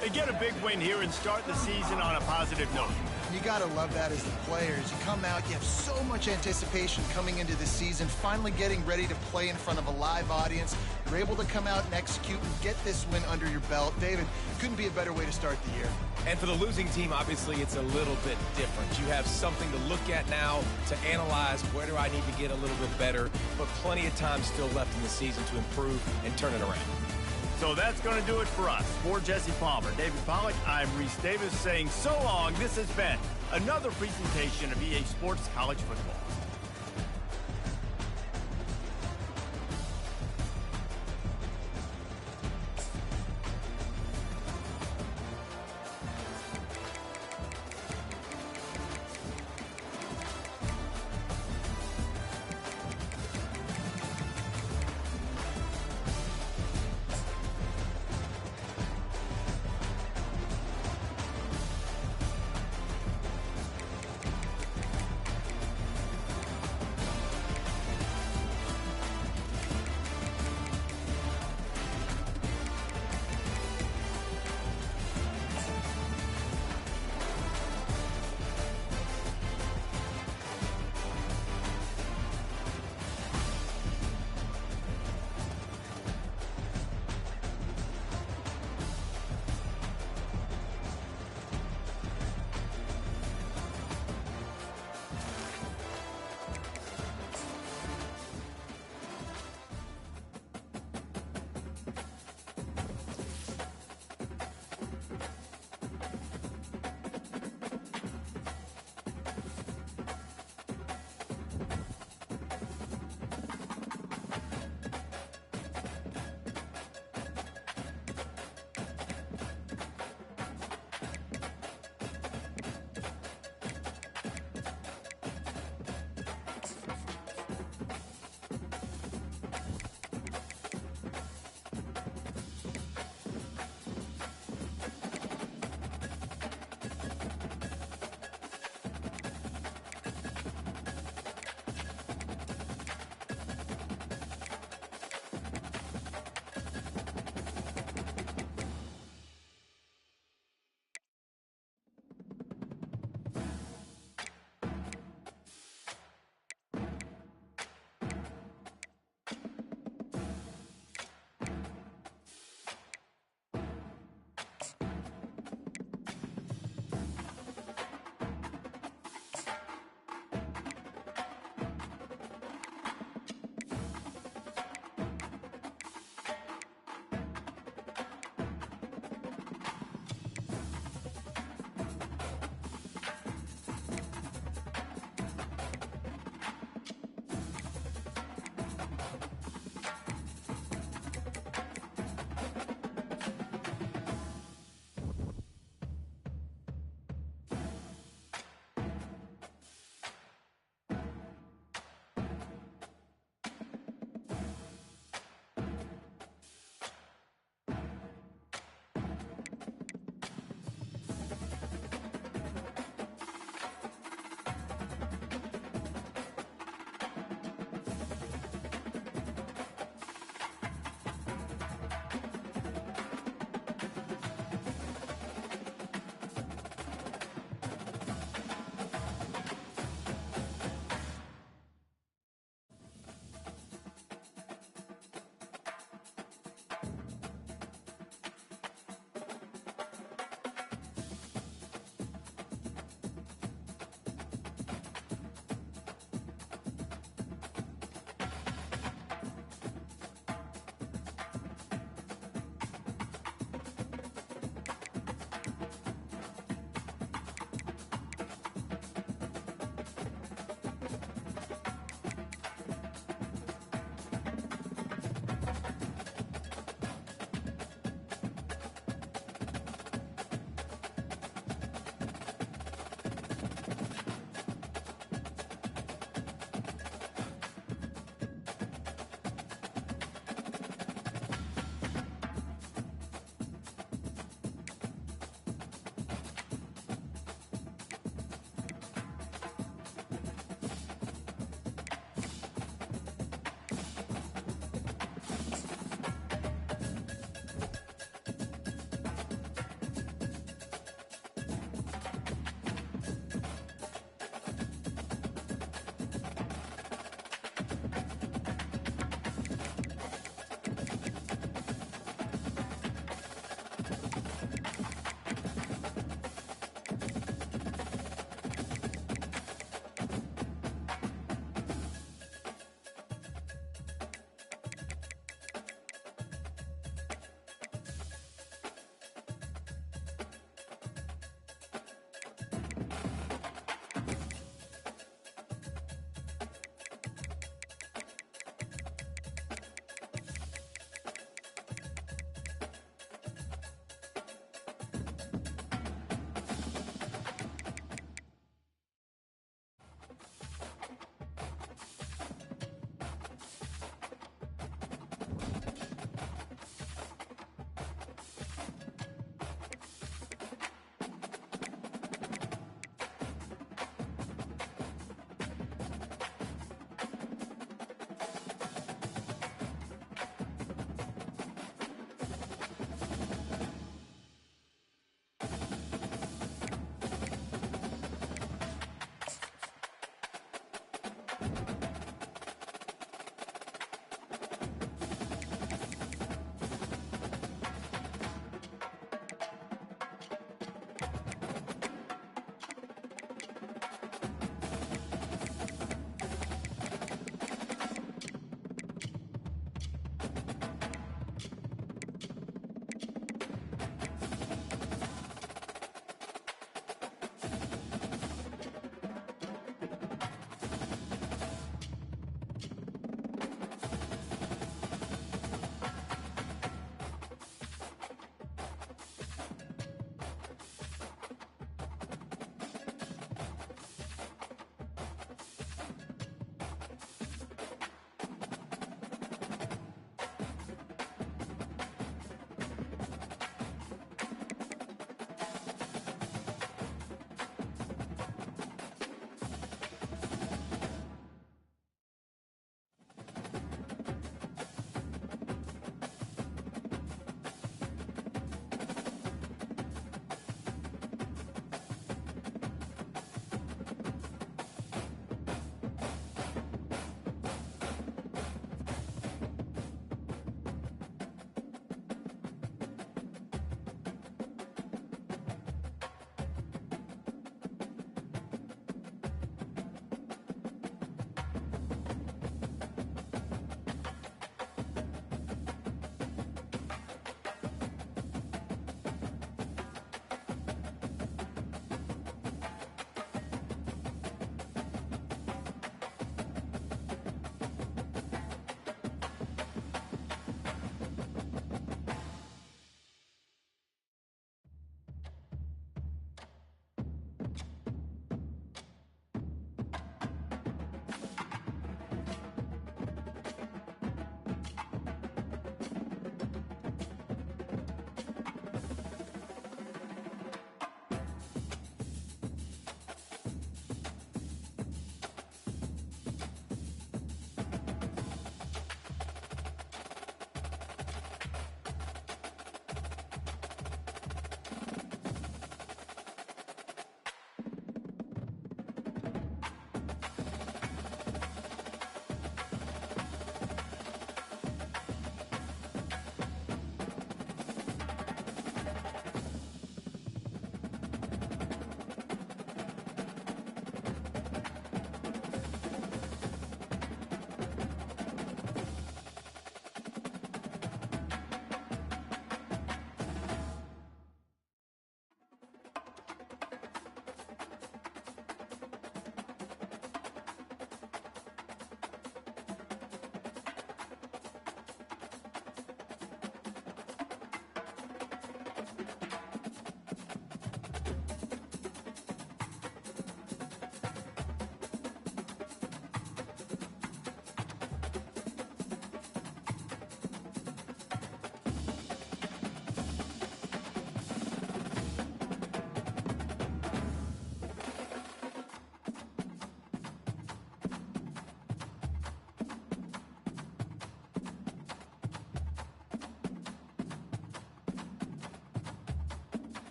They get a big win here and start the season on a positive note. You got to love that as the players. You come out, you have so much anticipation coming into the season, finally getting ready to play in front of a live audience. You're able to come out and execute and get this win under your belt. David, couldn't be a better way to start the year. And for the losing team, obviously, it's a little bit different. You have something to look at now to analyze where do I need to get a little bit better, but plenty of time still left in the season to improve and turn it around. So that's going to do it for us. For Jesse Palmer, David Pollack, I'm Reese Davis saying so long. This has been another presentation of EA Sports College Football.